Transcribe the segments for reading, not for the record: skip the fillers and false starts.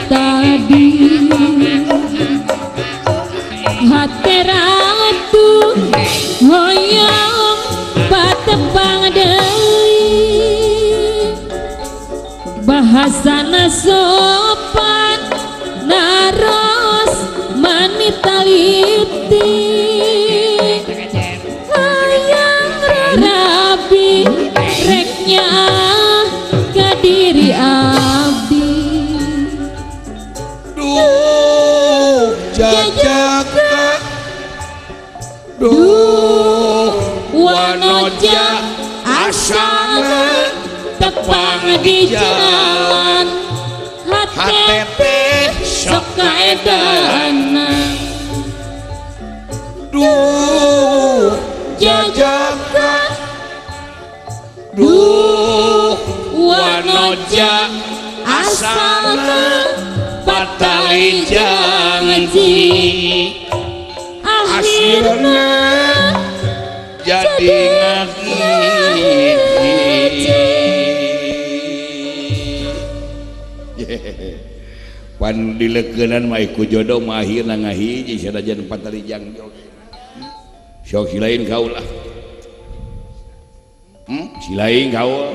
tadi hati ratu hoyong patepang deui bahasana sopan naros manitaliti hayang rabi reknya ke diri abdi duh jajaka duh wanoja asana tepang di jalan hatete sok kaedana duh jajaka duh wanoja asana patali janji akhirna jadi ngahiji pan dilegenan mah iku jodoh mah akhirna ngahiji sadajan patali janji sok silain kaulah silain kau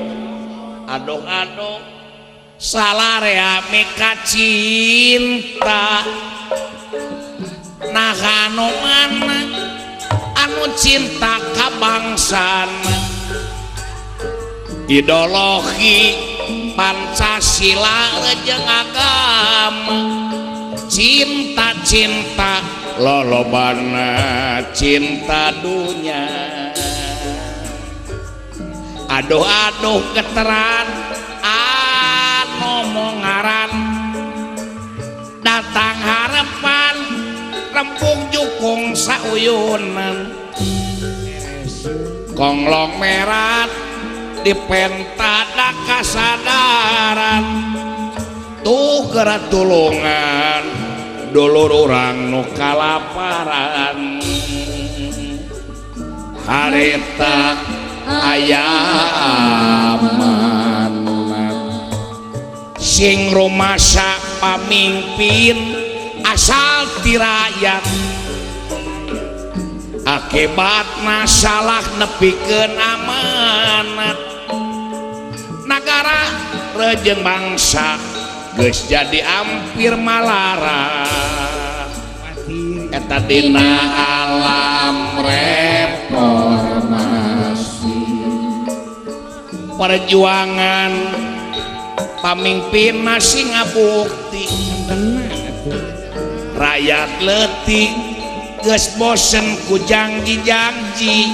aduh salarea meka cinta nah anu mana anu cinta ka bangsana ideologi Pancasila jeung agama cinta lolobana cinta dunya aduh geteran anu mongaran datang harapan rempung jukung sauyunan konglong merat dipentada kasadaran tuh gerak tulungan dulur orang nu kalaparan harita ayaman sing rumasa pamimpin asal ti rakyat akibatna salah nepikeun amanat nagara rejeng bangsa geus jadi ampir malara eta dina alam reformasi perjuangan pamimpin masih ngabukti rakyat letih geus bosen ku janji-janji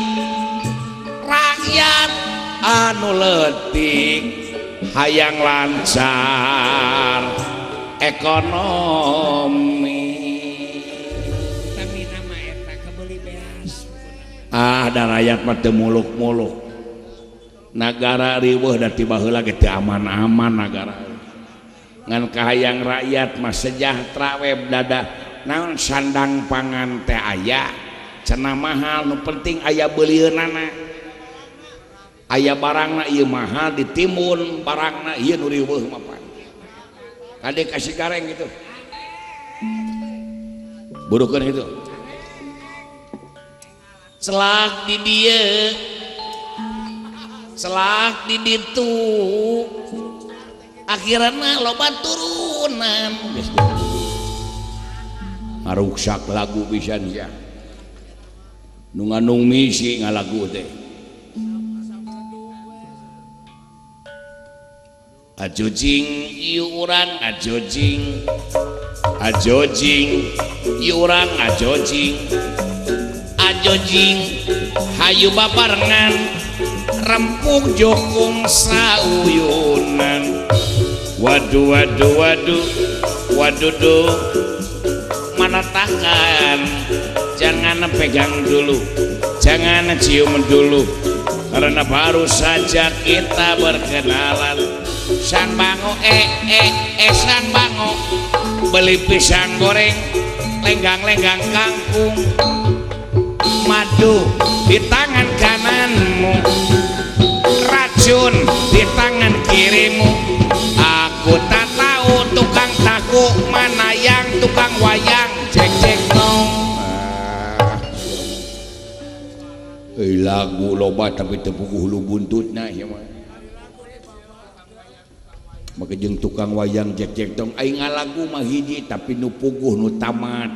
rakyat anu letih hayang lancar ekonomi tapi nama eta kebeuli beas da rakyat mah teu muluk-muluk nagara riweuh da tiba heula ge teu aman-aman nagara ngan kahayang rakyat mah sejahtera we dada naon sandang pangan teh aya cenah mahal nu penting aya beulieunana aya barangna ieu mahal ditimbun barangna ieu nu riweuh mah pan kade kasih gareng gitu burukeun itu celak di dieu celak di ditu akhirna loba turunan ngaruksak lagu pisan sia nu ngandung misi ngalagu teh ajojing ieu urang ajojing ieu urang ajojing hayu babarengan rempuk jokung sauyunan waduh mana tangan jangan pegang dulu jangan cium dulu karena baru saja kita berkenalan San Bango San Bango beli pisang goreng lenggang-lenggang kangkung madu di tangan kananmu racun di tangan kirimu aku tak tahu tukang tahu lagu loba tapi tepuguh hulu buntutna ya mah. Maka jeung tukang wayang cek-cek tong aing ngalagu mah hiji tapi nu puguh nu tamat.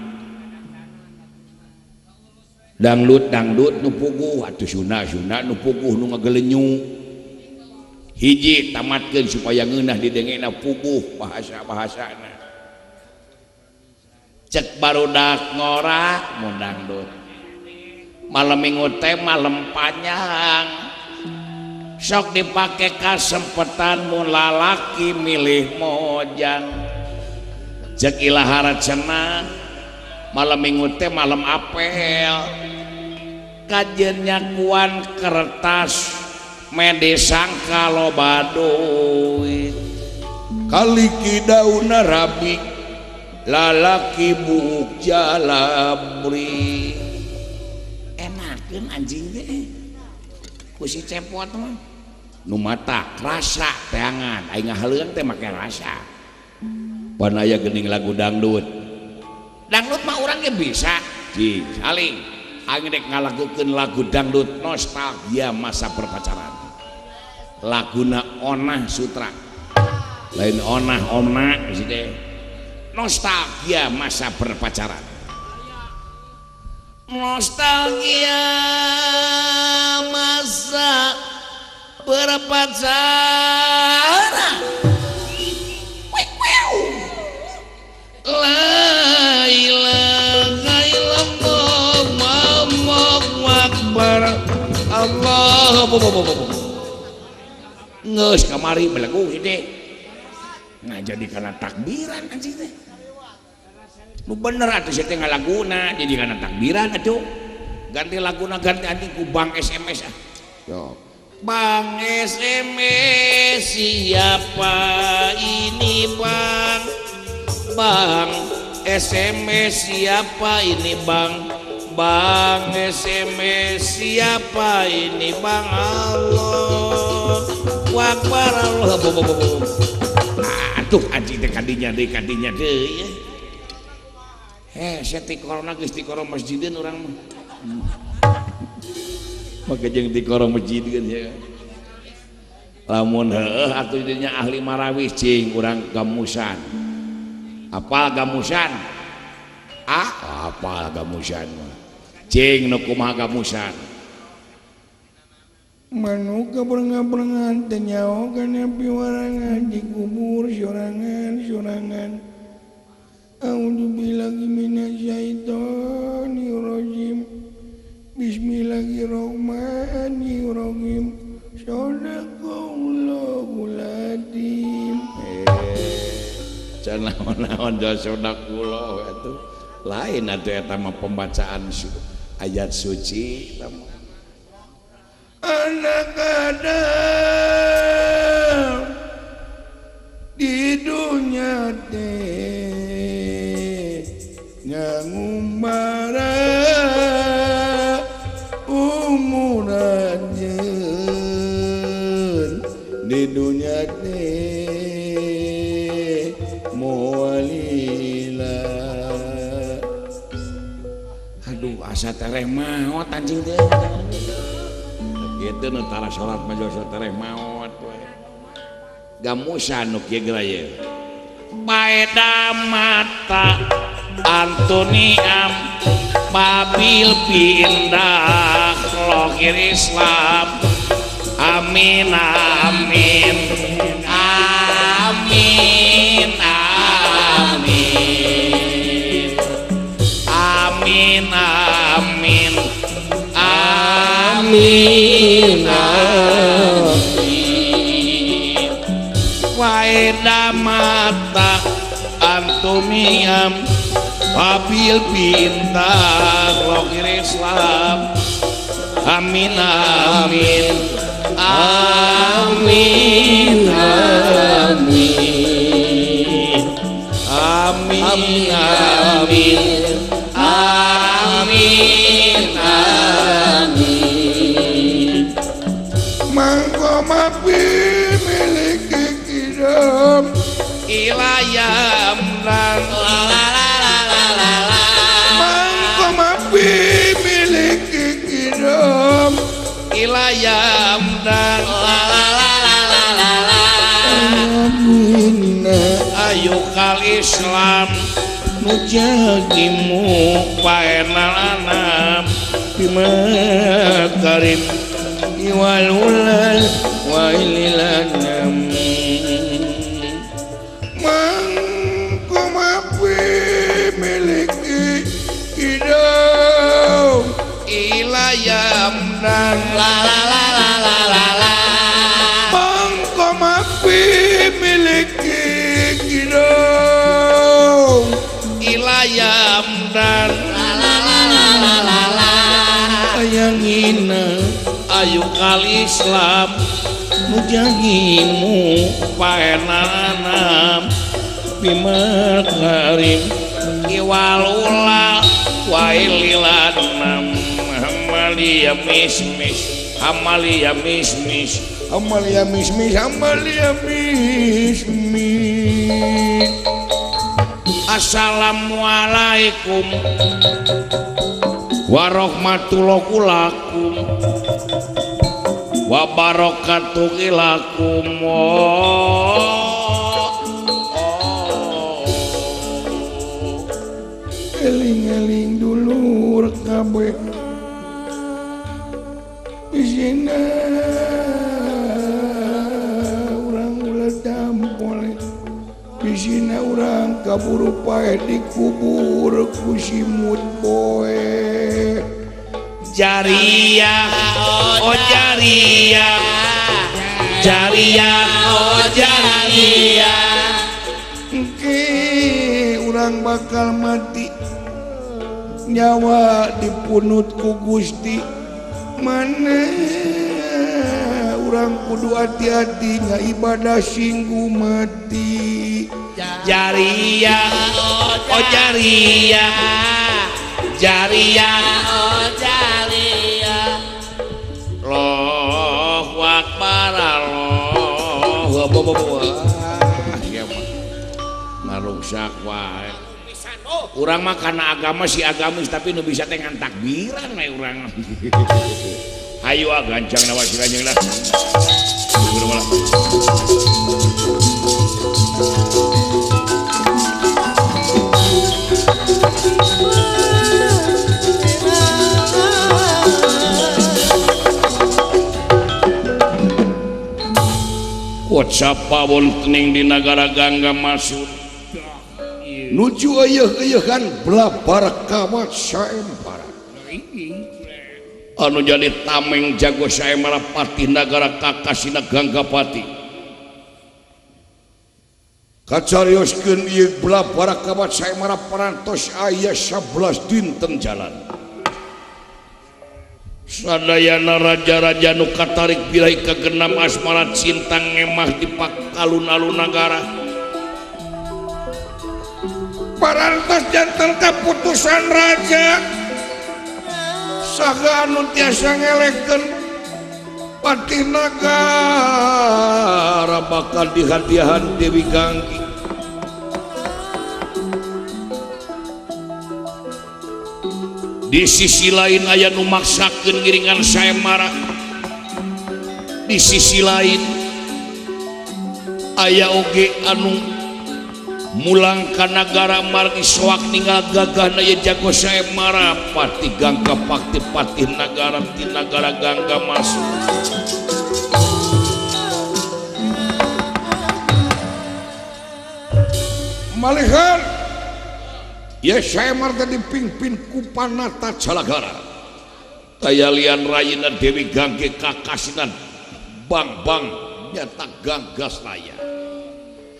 Dangdut nu puguh atuh sunah nu puguh nu ngagelenyu. Hiji tamatkeun supaya ngeunah didengena puguh bahasa-bahasana. Cek barudak ngora mun dangdut. Malam minggu teh malam panjang. Sok dipake kasempetan mun lalaki milih mojang. Cek ilahara cenah malam minggu teh malam apel. Kajen nyakuan kertas medesang kaloba duit. Kaliki dauna rabi lalaki buuk jalabri. Enakeun anjing teh ku si cepot mah nu mata rasa teangan aing ngahaleuan teh make rasa. Pan aya geuning lagu dangdut mah urang ge bisa ji saling aing dek ngalagukeun lagu dangdut nostalgia masa perpacaran. Laguna Onah Sutra lain onah si teh nostalgia masa perpacaran. Nostalgia masa perpacaran. La ilaha illallah Allahu akbar Allah. Ngeus kamari belegu hide. Nah jadi kana takbiran anjing teh. Nu bener atuh saya teh ngalaguna jadi kana takbiran atuh. Ganti laguna ganti anjing ku Bang SMS ah. Yo. Bang SMS siapa ini Bang? Bang SMS siapa ini Bang? Bang SMS siapa ini Bang? Allah Akbar Allah. Atuh anjing teh kadinya deui ya. Saya tikoro geus tikoro masjideun urang mah. Maka jeung tikoro masjideun ya. Lamun heueuh atuh dinya ahli marawis cing urang gamusan. Apal gamusan? Apal gamusan mah. Cing nu kumaha gamusan? Manuk kaberengan-berengan teh nyaokeun nepi warangan dikubur sorangan. A'udzubillahi minasyaitonirrajim. Bismillahirrahmanirrahim. Shadaqallahul adzim. Can naon-naon sadaqullah atuh. Lain atuh eta mah pembacaan ayat suci eta mah. Anak Adam di dunia teh ngumbara umuranjeun di dunia teh moalila. Aduh asa tereh maot anjing teh. Kitu nu tara salat mah asa tereh maot we. Gamusan nu kieu ge baeda mata Antoniam Babil pindah lokir Islam. Amin amin amin amin amin amin amin amin. Waeda mata Antoniam Babil pintar lokir Islam. Amin amin amin amin amin amin amin amin. Mangko mapi milik kiram ilayam dan mangko mapi milik kiram ayo kal Islam nu jagimu paenal anam bimakarim iwalulal wa ililanam mangkumapi miliki hidup ilayam dan la la la la la la la mangkumapi miliki hidup ilayam dan la la la la la la la ayangina ayu kal Islam mujahimu paenanam bimakarim iwalula waililanam amalia mismis amalia mismis amalia mismis amalia mismis. Assalamualaikum warahmatullahi lakum wabarakatuh lakum eling-eling dulur kabeh isina urang ulah dampol isina urang kaburu pae dikubur ku simut boe Jariah oh Jariah Jariah oh Jariah engke urang bakal mati nyawa dipunut ku Gusti mana urang kudu hati-hati ngaibadah singgu mati Jariah oh Jariah Jariah oh Jariah Allahu Akbar Allahu Akbar ngarusak wae urang mah kana agama si agamis tapi nu bisa teh ngan takbiran we urang ayo gancang na wasi kanjeng lah Wacapa wontening di negara Gangga Masud nuju ayeuh-ayeuhan blabar kawat saembara anu jadi tameng jago saembara patih nagara kakasina Ganggapati kacarioskeun ieu blabar kawat saembara parantos aya 11 dinten jalan sadayana raja-raja nu katarik bilahi kagenam asmara cinta ngemah di alun-alun nagara parantos janten kaputusan raja saha anu tiasa ngelekeun patih nagara bakal dihadiahan Dewi Ganggi di sisi lain aya nu maksakeun ngiringan saembara di sisi lain aya oge anu mulang ka nagara margi soak ninggal gagahna ye jago saembara patih Gangga Pakti patih nagara ti nagara Gangga Masud malihan ya saembara tadi pimpin ku panata calagara taya lian rayina Dewi Gangge kakasinan bang-bang nyata ganggas laya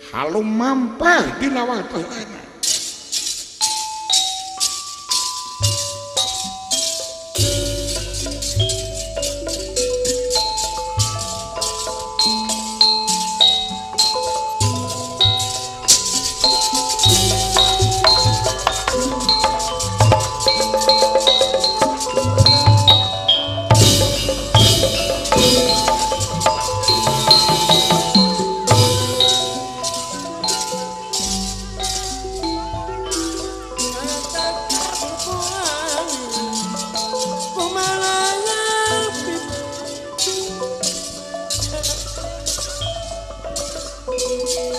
halum mampah di nawah tehana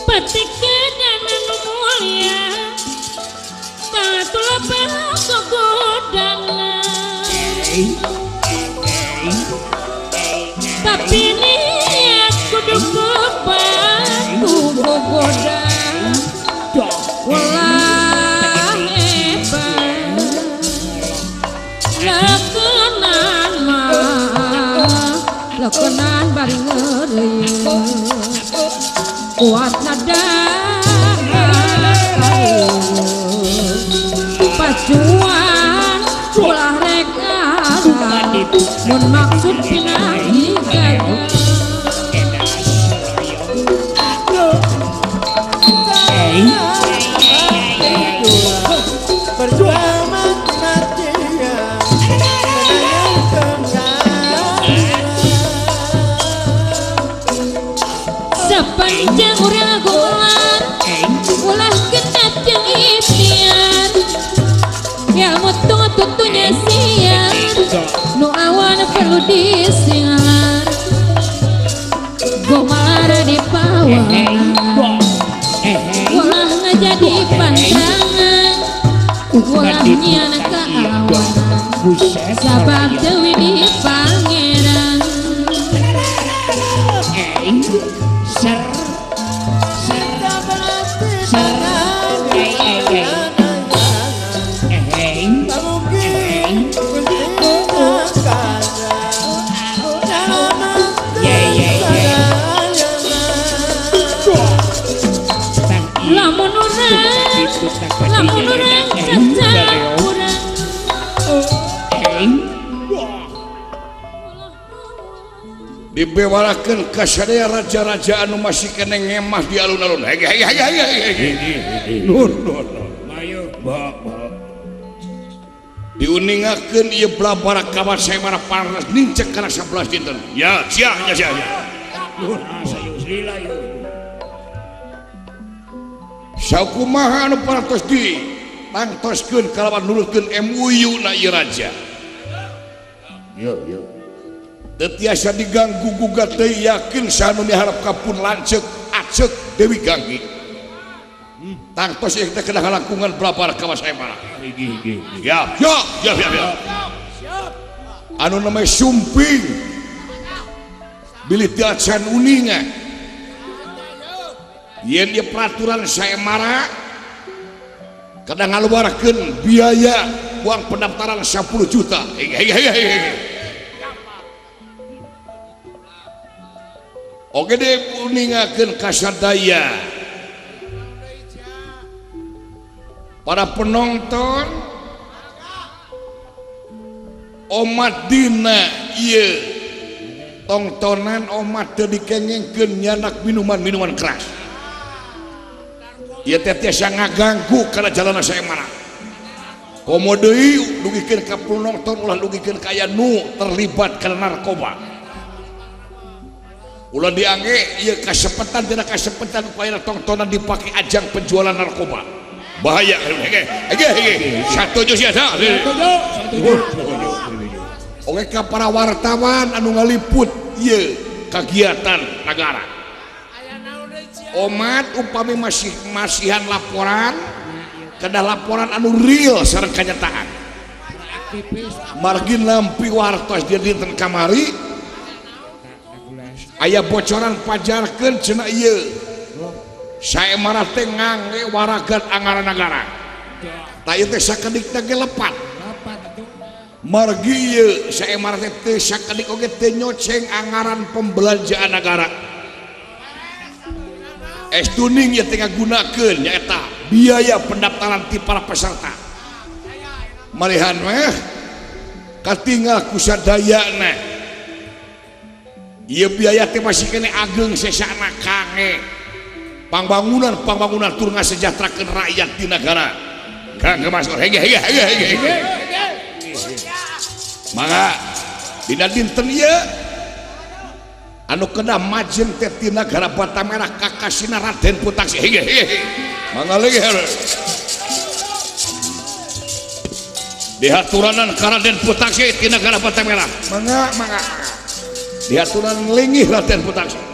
Patikan anu goda ulah hebat lekenan mah lekenan bari ngeureuyeuh kuat nadar pacuan ulah rek mun maksud pinahi gagal berjuang mati-matian sepanjang urang gulan ulah genep jeung ikhtiar ilmu tutunya siar nu awan perlu disiar gomara di pawang ulah ngajadi pandangan ulah nyian keawanan sabab dewi di pangeran lamun urang cacang urang dibewarakeun ka sadaya raja-raja anu masih kene ngemah di alun-alun nur diuningakeun ieu blabara kabar saya marah panas nincek kana 11 dinten ya sia nur sayusrila yeuh sakumaha anu parantos di tangtoskeun kalawan nulutkeun MUU na ieu raja yo teu tiasa diganggu gugat deui yakin sanu miharep kapun lanceuk acek Dewi Ganggi tangtos ieu teh kedah langkungan blabara kawas emara ya anu namanya sumping bilih teu acan uninga yen dia peraturan saemara kadang ngaluarkeun biaya uang pendaftaran 10 juta oke deh uningakeun kasadaya para penonton omat dina ieu tongtonan omat teu dikengengkeun nyanak minuman keras ieu teh tiasa ngaganggu kana jalanna saemara komo deui dugikeun ka penonton ulah dugikeun ka aya nu terlibat kana narkoba ulah diangge ieu kasepetan tidak kasepetan upaya tontonan dipakai ajang penjualan narkoba bahaya satuju sia oke ka para wartawan anu ngaliput ieu kagiatan negara omat upami masihan laporan kedah laporan anu real sareng kenyataan margin lampi wartos dia dinten kamari aya bocoran pajarkeun cenah ieu saemara teh ngangge waragan anggaran negara ta ieu teh sakedik teh lepat margi ieu saemara teh sakedik oge teh nyoceng anggaran pembelanjaan negara tuning ieu teh ngagunakeun nyaeta biaya pendaftaran ti para peserta malihan mah katinggal ku sadayana ieu biaya teh masih kene ageng sesana kange pangbangunan tur ngasejahterakeun rakyat di negara kang masuk hege mangga dina dinten ieu anu kedah majeng teh ti negara Batamera kakasina Raden Putaksi hege mangga lagi dihaturanan ka Raden Putaksi ti negara Batamera mangga diaturan lingih Raden Putaksi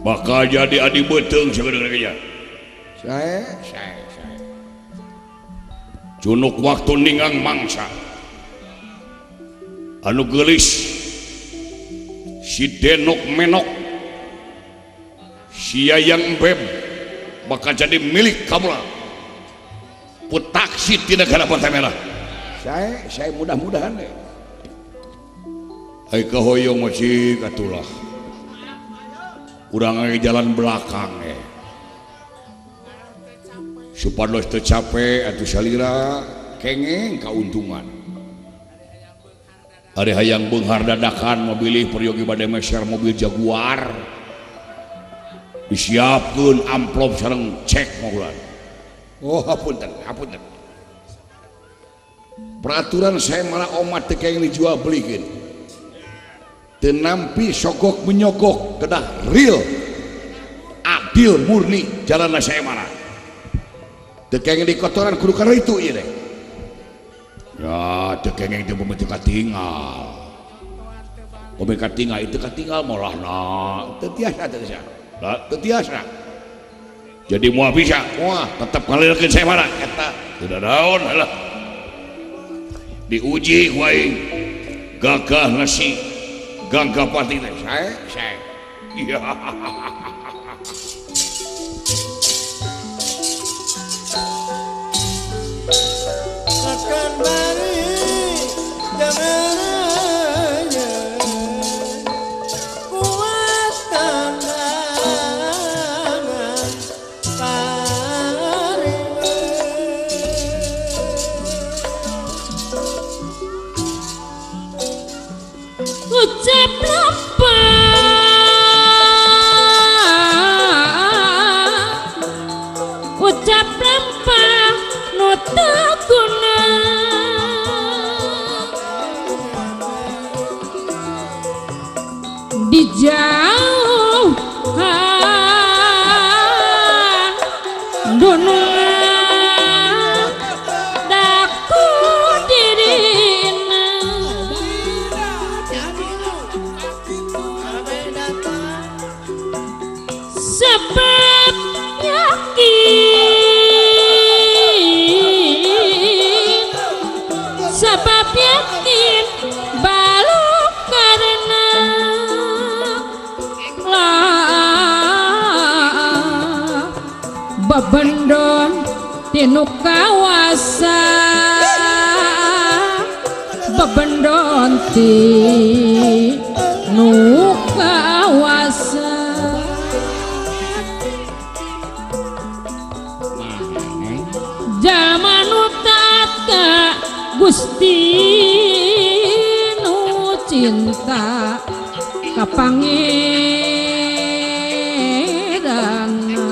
bakal jadi adi beteng sebenarnya. Saya Junuk waktu ningang mangsa anu gelis si denok menok si yayang beb bakal jadi milik kamu lah putaksi tidak kena partai merah. saya mudah-mudahan deh. Hai kehoyong masih katulah urang aya jalan belakang supados teu capek atuh salira kengeng kauntungan ari hayang beunghar dadakan mobilih peryogi bade meser mobil Jaguar disiapkeun amplop sareng cek mogulan. Oh hapunten peraturan saya malah omat teu kenging dijual belikeun teu nampi sogok menyogok kedah real adil murni jalanna saya marah teu kenging di kotoran kudu kana itu ieu deh ya teu kenging teu pemeti katinggal pemeti katinggal itu katinggal molahna teu tiasa teu tiasa jadi moal bisa moal tetep ngalirkeun saya marah eta tidak daun lah diuji ku aing gagah nasi gagah pati teh saya iya akan bari jamananya kuat tandangan pariwe ucap lempah nu teu guna dijauhan dunungan daku dirina sebab yakin balu karena lah babendon tinu kawasa babendon tinu kawasa zaman utat ka Gusti nu cinta ka pangeranna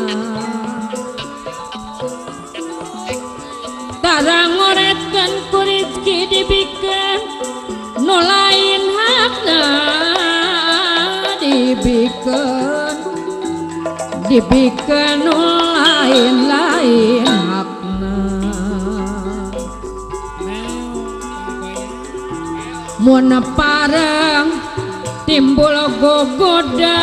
tarang ngoretkeun ku rezeki dibikeun nu lain hakna dibikeun nu lain hakna mun pareng timbul gogoda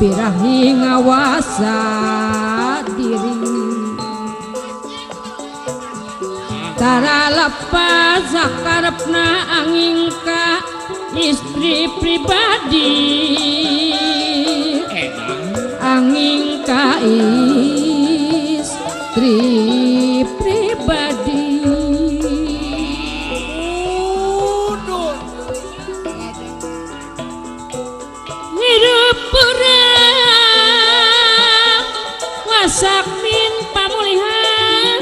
birahi ngawasa diri tara lepas sakarepna angin ka istri pribadi angin ka istri pribadi hidup urang wasakmin pamulihan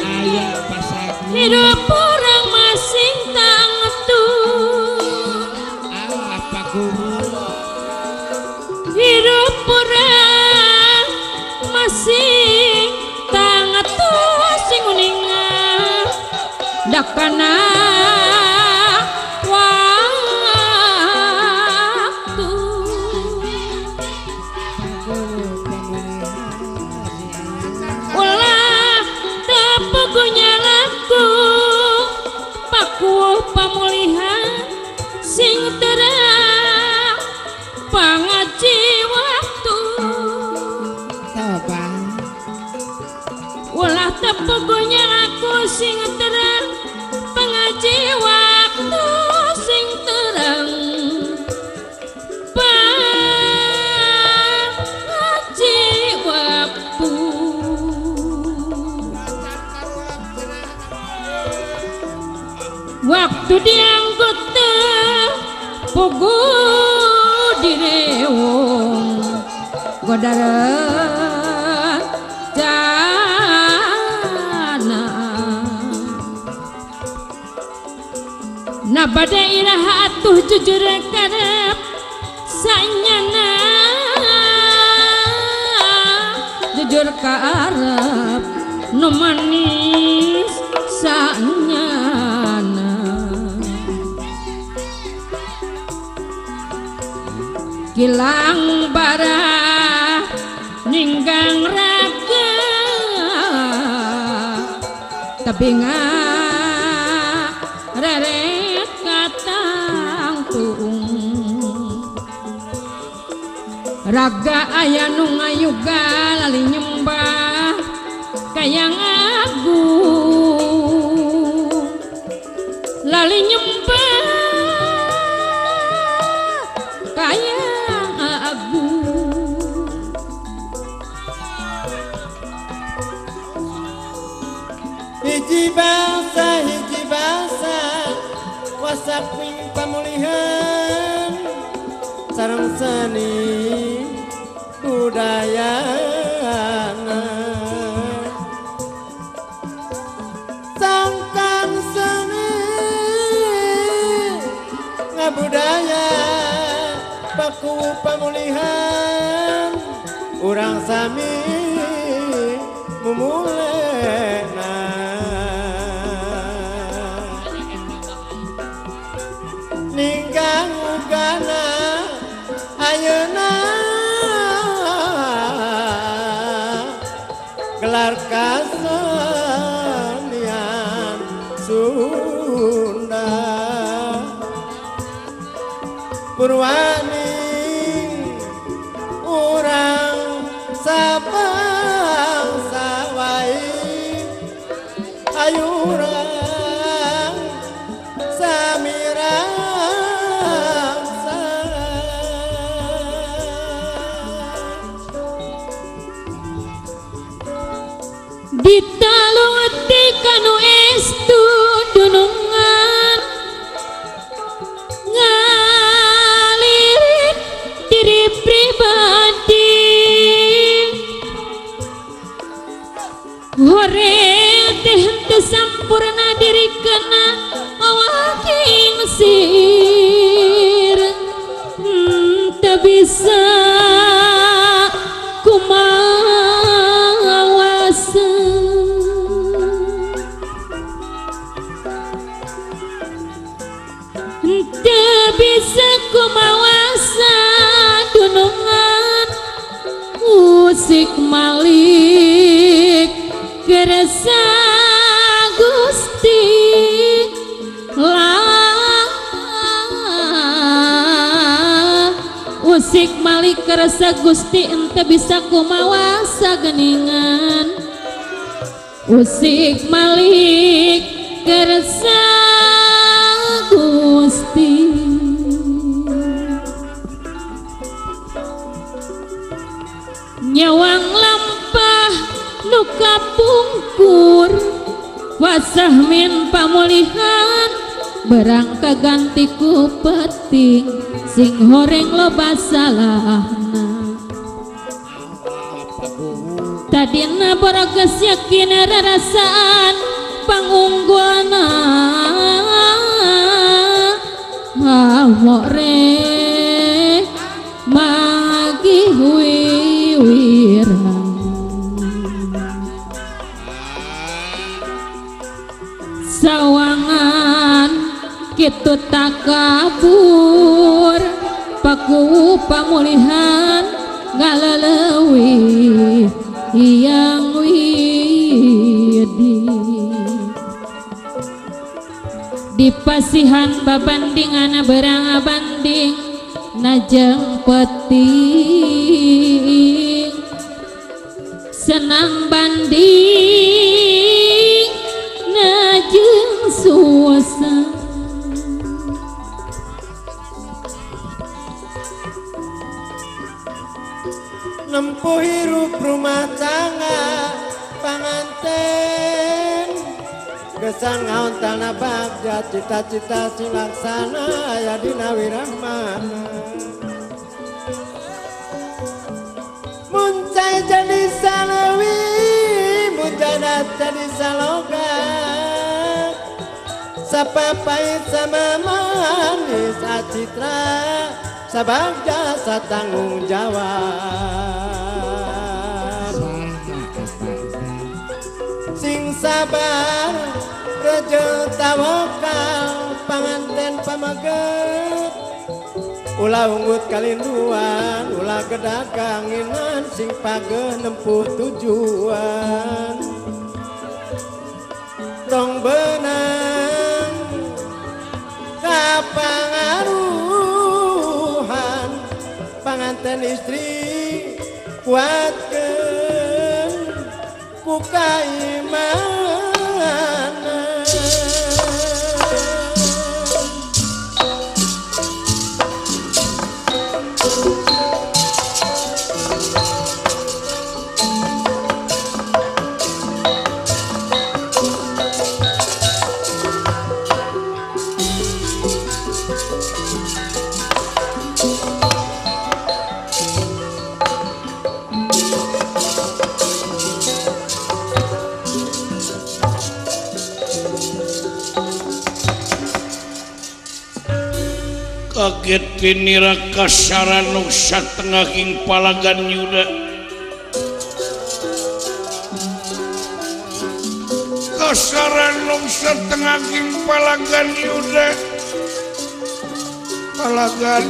hidup urang masing tangetu hidup urang masing tangetu sing uningan dakana waktu ulah tepugunya aku sing terang pengaji waktu sing terang pengaji waktu waktu diangkut pugu direwong godara jana na bade iraha atuh jujur karep sanyana jujur karep nu manis sanyana kilang bara ninggang raga tapi ngareret katang tuung raga aya nu ngayuga lali nyembah kayang agung lali nyembah kayang hiji bangsa wasaping pamulihan sareng seni budayana sangkan seni ngabudaya paku pamulihan urang sami mumulena ninggang ugana ayeuna gelar kasenian Sunda purwaning urang sabangsa wae ayurang samirang ditalungti kanu estu dunungan ngalirit diri pribadi horeng teh henteu sampurna diri kena awaking sir teu bisa kumawasa teu bisa kumawasa dunungan usik malik kerasa Gusti lah usik malik kerasa Gusti ente bisa kumawasa geningan usik malik kerasa Gusti nyawang lampah nuka pungkur wasahmin pamulihan berangka ganti ku peting sing horeng loba salahna tadina boragas yakin rarasaan pangunggulna more magi wiwirang sawangan kitu takabur paku pamulihan ngalelewi yang widi di pasihan babandingan berang banding najeng peting senang banding kesan ngaon tanah bagja cita-cita sing laksana aya dina wiramana muncai jadi salawi munjanat jadi saloga sapapait sama manis acitra sabagja satanggung jawab sing sabar kerja tawakal panganten pamaget ulah unggut kalinduan ulah kedah kanginan sing pageh nempuh tujuan tong benang kapangaruhan panganten istri kuatkeun ku kaimanan kaget tinira kasaranung satengahing palagan yuda kasaranung satengahing palagan yuda lawan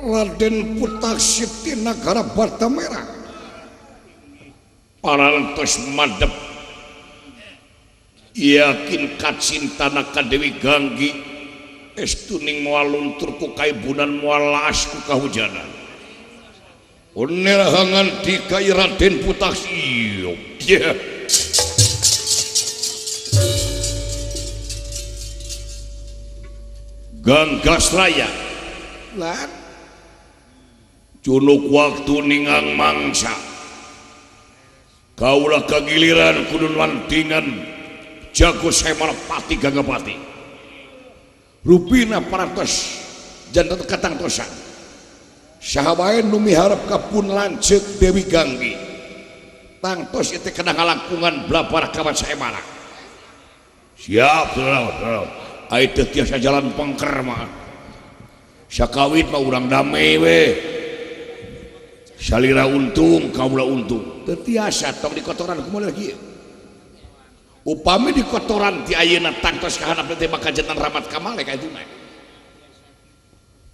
Raden Putaksip di negara Batamera parantos madep yakin kacintana ka Dewi Ganggi estuning moal luntur ku kaibunan moal laas ku kahujanan unerahangan di kai Raden Putaksip Ganggas Raya lan junuk waktu ningang mangsa kaulah kagiliran kudun lantingan jago semar pati gagapati rupina parantos jantan katang tosan sahabain nu miharap kapun lancek Dewi Ganggi tangtos itu kena ngalangkungan belapar kawan semara siap saudara itu tiasa jalan pengker mah sakawit mah urang damai we salira untung kaulah untung tetiasa tong di kotoran kumaha lagi upami di kotoran ti ayeuna tangtos ka handap teh maka jantan ramat kamale ka ituna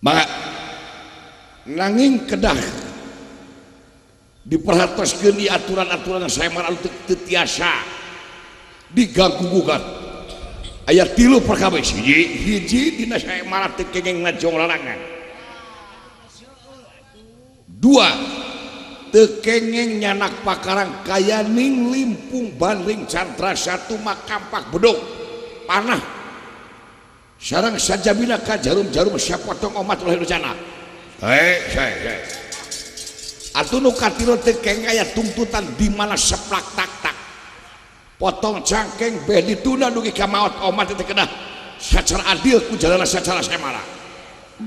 maka nanging kedah diperhatoskeun di aturan-aturan saya marah tetiasa diganggu gugat aya 3 perkawis hiji dina saya marah teu kenging ngajong larangan 2 tekengeng nyanak pakarang kaya ning limpung banding cantra 1 makampak bedog panah sarang sajabina ka jarum-jarum sapotong omat ulah rencana atuh nu katilo tekeng aya tuntutan di mana seplak tak potong cangkeng beh ditunda dugi ka maot omat teh kedah sacara adil ku jalana sacara semara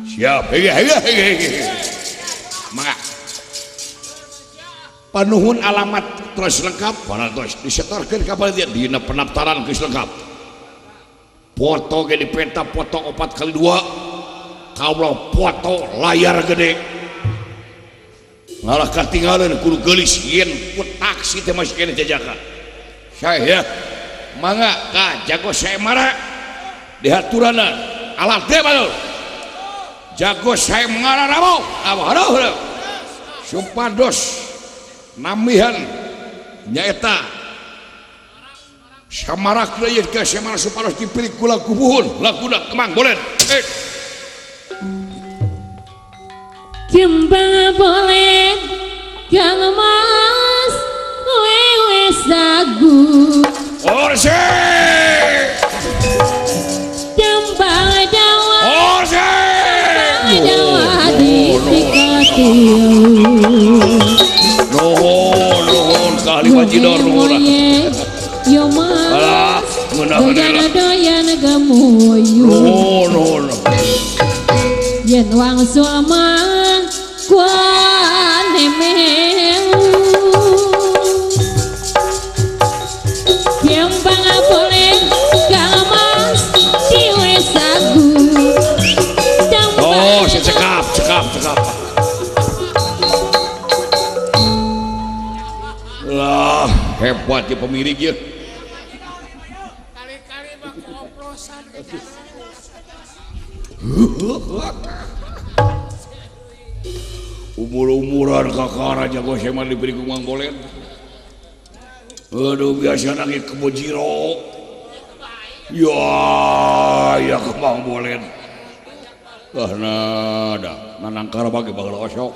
siap maka panuhun alamat terus lengkap terus disetorkan kapal dia dina pendaftaran geus lengkap foto ge di peta foto 4x2 kaulah foto layar gede ngalah katinggalan kudu geulis yen taksi teh masih kene jajakan saya mangga ka jago semara dihaturana alat teh batur jago saya mengarah aduh supados namihan nyaeta samarak leuyeun ka semana supados dipilih kula kubuhun laguna kemang bolen Kembang boleh Kang Mas wewe sagu Orse nuhun kali Majidor nuhun yo mas doyan gamuyu nuhun yen wang suama kuane meu yang bangga boleh gamas diwe sagu oh cekap lah hebat ya pemilik ya kali-kali mah koplosan umur-umuran kakak raja gue seman diberi kumang bolen aduh biasa nangis ke Bojiro ya kumang bolen nada nanangkara bagi bakal osok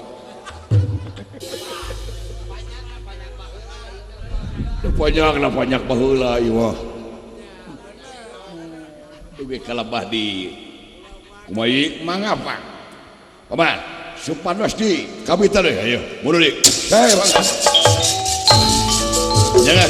banyak baheula ieu duge kalabah di kumaha mangapa paman supados di kabita deui ayo mundur di mangga jangan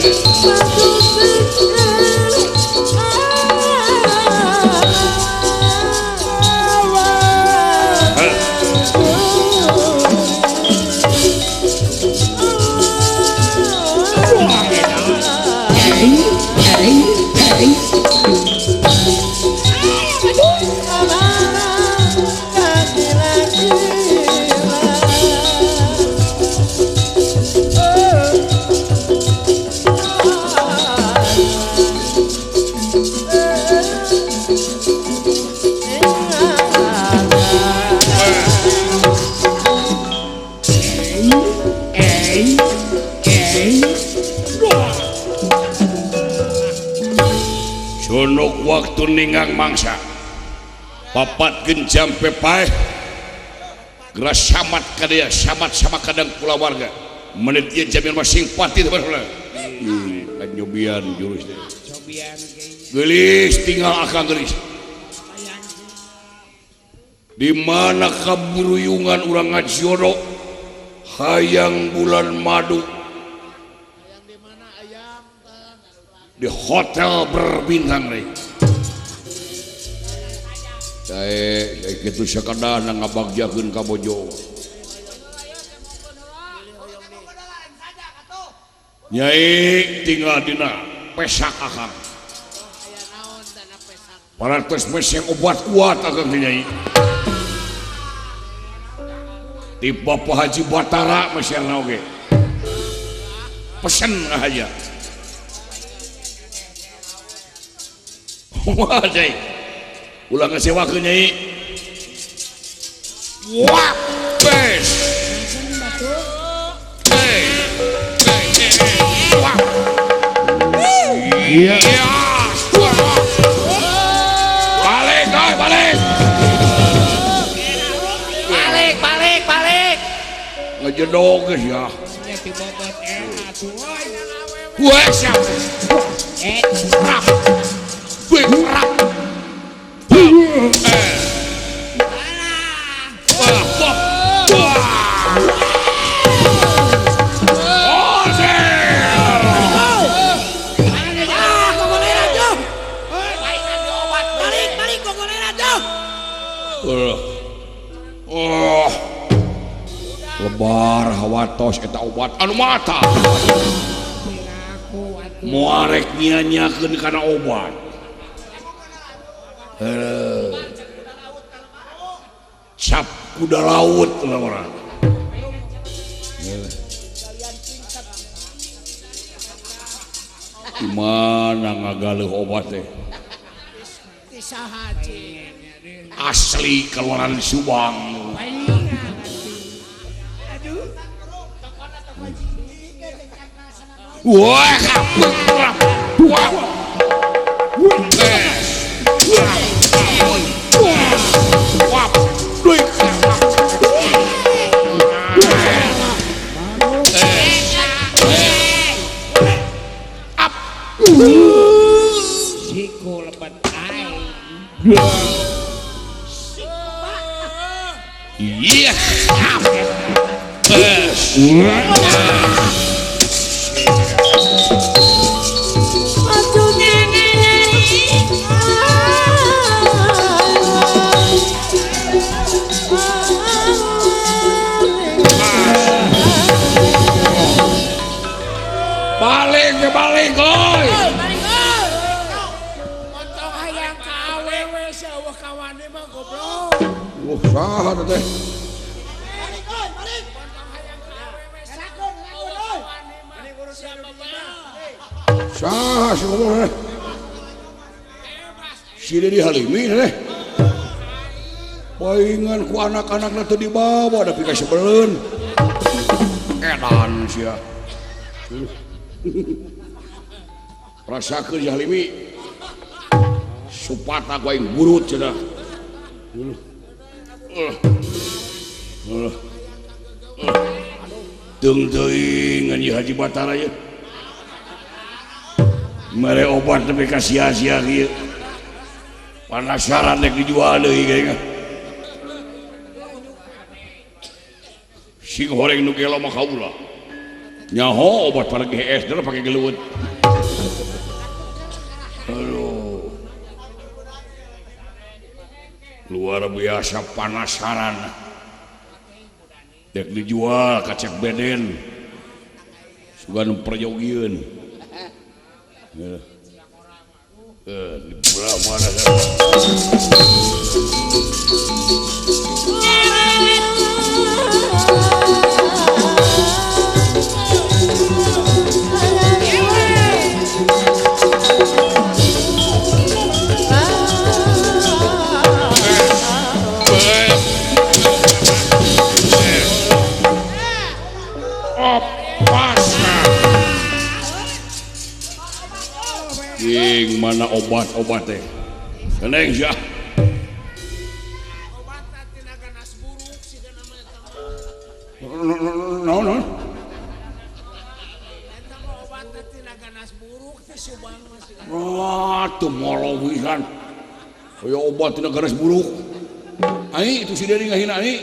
sunuk waktu ninggang mangsa papat genjam pepae geras samat kadaya samat sama kadang pula warga menit ieu jamin masing pati teman-teman kanyobian jurus gelis tinggal akan gelis di mana kaburuyungan urang ngajoro hayang bulan madu di hotel berbintang nih saya gitu sekadar ngabagjakeun ka bojo nyai tinggal dina pesak akang parantos meseng obat kuat akang nyai tiba Pak Haji Batara meseng oge pesen aja wah cai ulang ngesewa ke nyai wah bes wah iya balik ngejedog guys ya wah siap rap rap lebar hawatos kita obat anu mata muarek nyanyakeun kana obat cap kuda laut lah orang gimana ngagaleuh obat teh asli keluaran Subang wah Siko lebat ai. Iya. balik oi. Montong hayang ka awewe seueuh kawane mah goblok. Saha teh? Saha si ngomong si Dedi Halimi teh. Paingan ku anak-anakna teu dibawa tapi ka sebeleun. Edan sia. Rasakeun si Halimi. Supata ku aing burut cenah. Tung teuing anjing Haji Batara ye. Mere obat tapi ka sia-sia kieu. Panasaran rek dijual deui geuning. Sing horeng nu gelo mah kaula. Nyaho obat para GS deh pakai geluwet. Aduh. Luar biasa panasaran. Dek dijual kacek beden. Sugan perjogieun. Di belah mana mana obat-obat teh. Keneng sia. Obat tina ganas buruk siga nama eta. No. Eta mah obat tina ganas buruk teh subang mah siga. Wah, tuh molo pisan. Kaya obat tina ganas buruk. Ai itu si Dedi ngahina ai.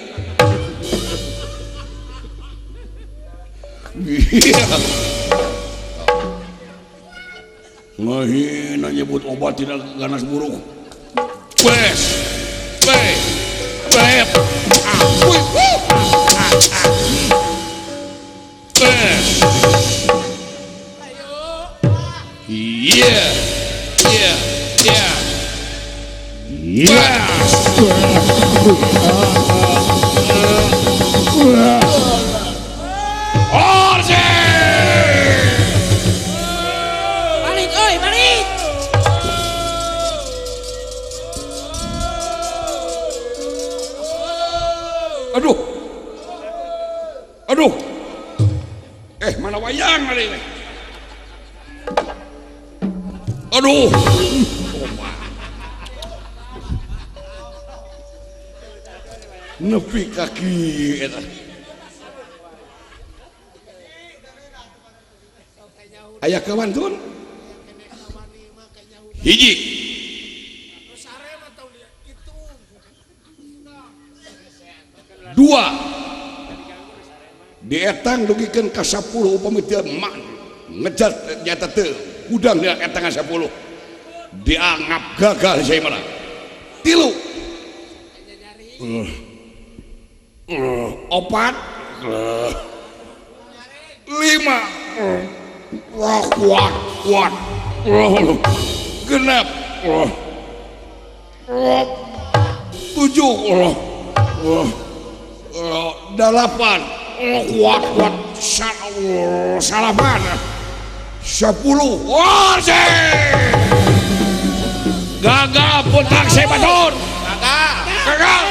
Ngahina nyebut obat tidak ganas buruk. Bes. Iya. Balik. Aduh. Mana wayang kali ini? Aduh. Nepi kaki eta. Aya kawan tuh. Hiji. Dua. Dietang dugikeun ka 10 upami teu ngejat nyata teu udang dia etang 10 dianggap gagal saya mana. 3 4 5 kuat genap 7 8 kuat salapan 10 gagal putar saya baton gagal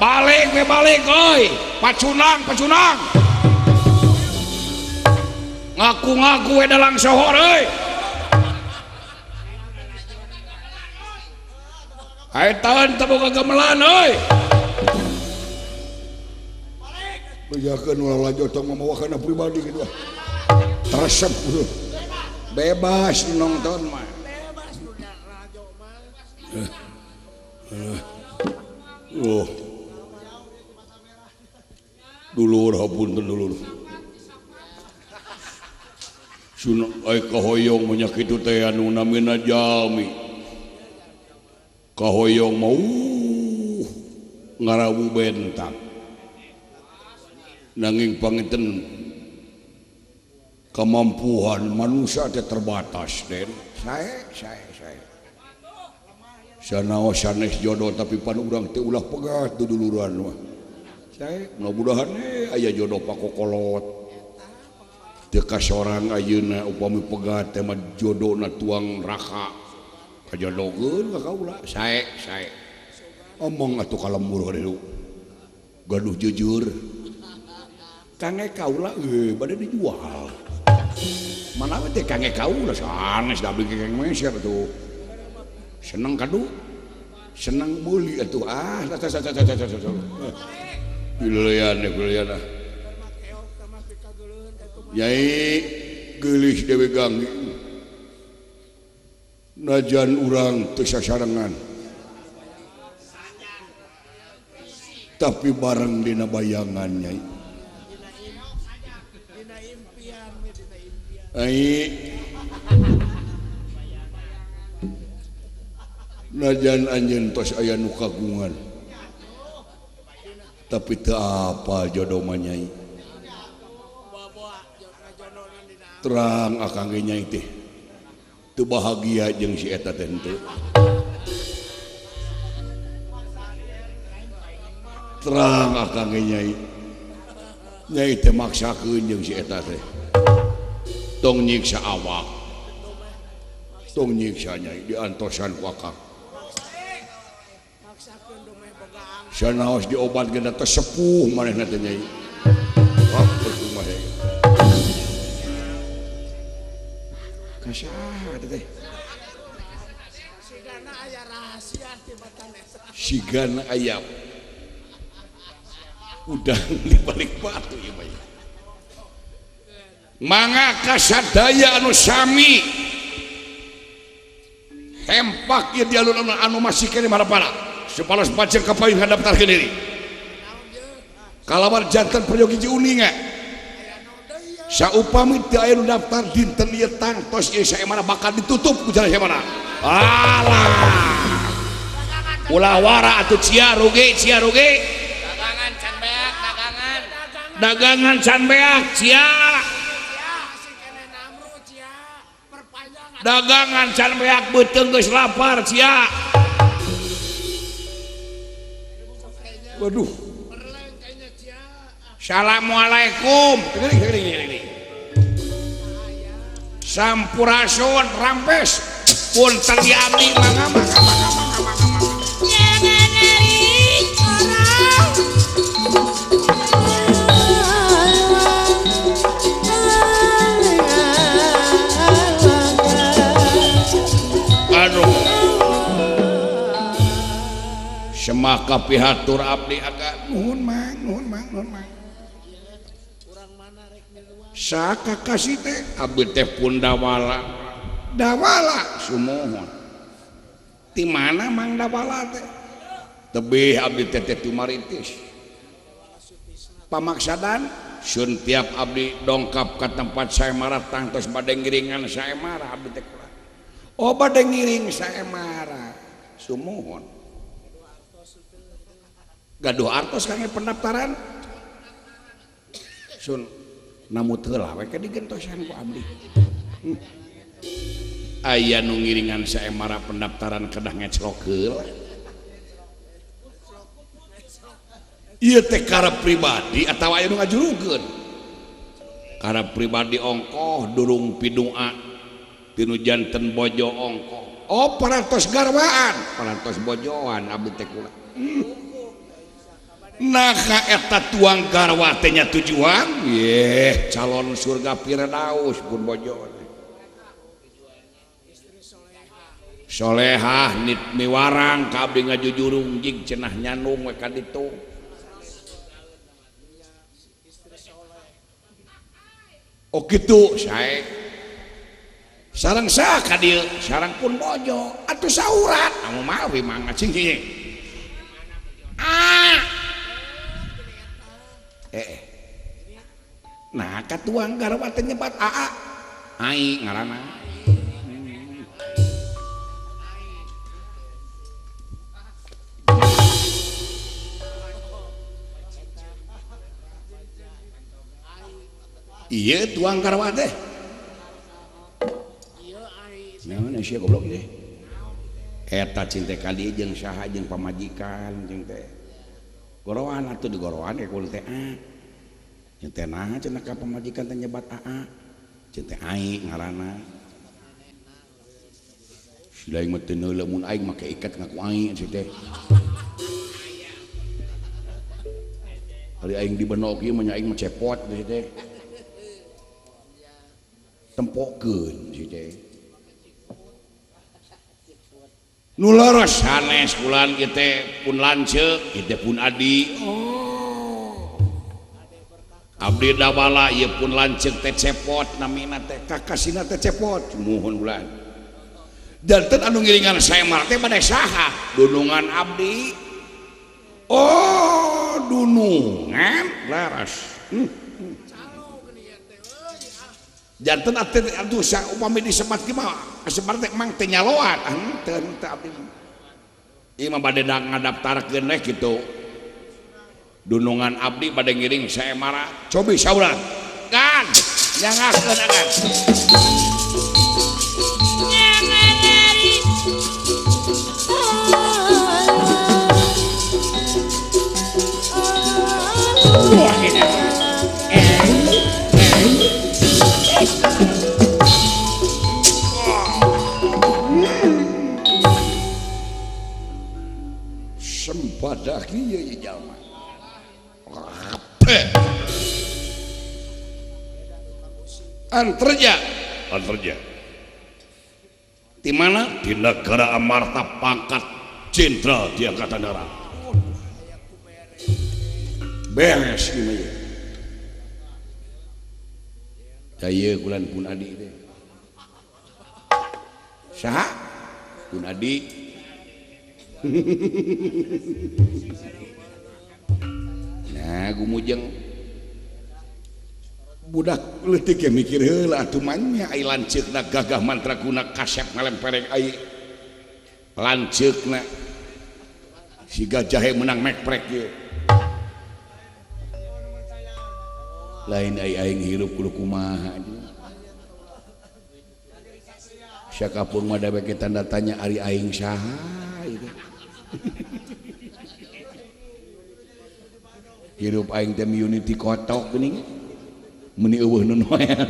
balik pacunang ngaku dalang sohor hai tahun tepuk kegemelan bejakeun ulah jotong memawakan pribadi gitu resep bebas nonton mah hapunten dulur. Sun ai kahoyong banyak itu teh anu namina jalmi. Kahoyong mau ngarawu bentang. Nanging panginten kemampuan manusia teh terbatas den. Saya. Sanaos sanes jodoh tapi pan urang teh ulah pegat duluran mah. Saya mudah-mudahan aya jodoh pakokolot. Teu kasorang ayeuna upami pegat teh mah jodohna tuang raka. Kajodogeun ka kaula. Sae. Omong atuh kalembur deui. Gaduh jujur. Kange kaula bade dijual. Mana teh kange kaula sanes da beli kengeng meser tuh. Senang kadu, senang beli atuh Gilian. Nyai geulis dewe ganggi. Najan urang teu sasarengan. Tapi bareng dina bayangan nyai. Najan anjeun tos aya nu kagungan tapi teu apa jodoh mah nyai terang akang ge nyai teh teu bahagia jeung si eta teh henteu terang akang ge nyai teh maksakeun jeung si eta teh tong nyiksa awak tong nyiksa nyai diantosan ku akang sanaos diobat gena teh sepuh manehna teh nyai. Percuma deui. Kasaha teh? Sigana aya rahasia ti batane. Sigana aya. Udang di balik batu ieu mah. Mangga kasadaya anu sami. Hempak ieu di alun anu masih kene marapala. Sepalas paceng kapain hadaptarkeun diri. Kalawar janten peryogi uninga. Saupami teu aya nu daftar dinten ieu tangtos ieu saemana bakal ditutup ku jalan saemana. Alah. Ulah wara atuh cia rugi. Dagangan can beak, dagangan can beak cia. Dagangan can beak beuteung geus lapar cia. Waduh. Assalamualaikum. Sampurasun rampes. Punten di abdi mangga. Jangan narik orang. Aduh. Semaka pihatur abdi agak nuhun mang. Saka kasih teh abdi teh pun dawala sumuhun. Ti mana mang dawala teh? Tebih abdi teh tumaritis. Pamaksadan sun tiap abdi dongkap ke tempat saya marah tangtos bade ngiringan saya marah abdi teh kula. Oh bade ngiring saya marah sumuhun. Gaduh artos kange pendaftaran sun namu heula we digentosan ku abdi aya nu ngiringan saemara pendaftaran kedah ngeclok heula ieu teh karep pribadi atawa aya nu ngajulukeun karep pribadi ongkoh durung pidua tinu janten bojo ongkoh oh parantos garwaan parantos bojoan abdi teh kula Naka eta tuang garwa teh nya tujuan yeh calon surga Firdaus pun bojo solehah nit miwarang ka abdi ngajujurung jing cenah nyanung we ka ditu oh kitu sae sareng saha ka dieu sareng pun bojo atuh saurat anu mawi mangga cing nah katuang garwa teh nyebat aa ai ngaranna iya tuang garwa teh naon sia goblok teh eta cinta kali jeung saha jeung pamajikan jeung teh gorowan atuh digorowan ke kul teh jeung teh naha cenah ka pamajikan teh nyebat aa jeung teh ai ngaranna si lain mah teu neuleuh mun aing make ikat ngaku ai si teh ari aing dibenok ieu mah aing mah cepot si teh tempokeun si teh nu leres sanes kulan kieu teh pun lanceuk kieu teh pun adi abdi dawala ieu pun lanceuk teh cepot namina teh kakasina teh cepot muhun ulan janten anu ngiringan saemar teh bade saha dunungan abdi oh dunungan laras janten atuh upami disebat ki mah sebar teh mang teh nyaloan teu abdi ieu mah bade ngadaftarkeun teh kitu dunungan abdi bade ngiring saemara cobi sauran kan nyangakeun agan sempadah kieu jalma anterja di mana di negara amarta pangkat jenderal di angkatan darat beres ieu daya kulan pun adi teh saha pun adi nah gumujeng budak leutik ya mikir heula atuh manya ai lanceukna gagah mantraguna kasep ngalempereng ai lanceukna si gajah menang mekprek ye lain ai aing hirup kudu kumaha sakapung mah da bege tanda tanya ari aing saha itu hirup aing teh unity kotok geuning meni eueuh nu noel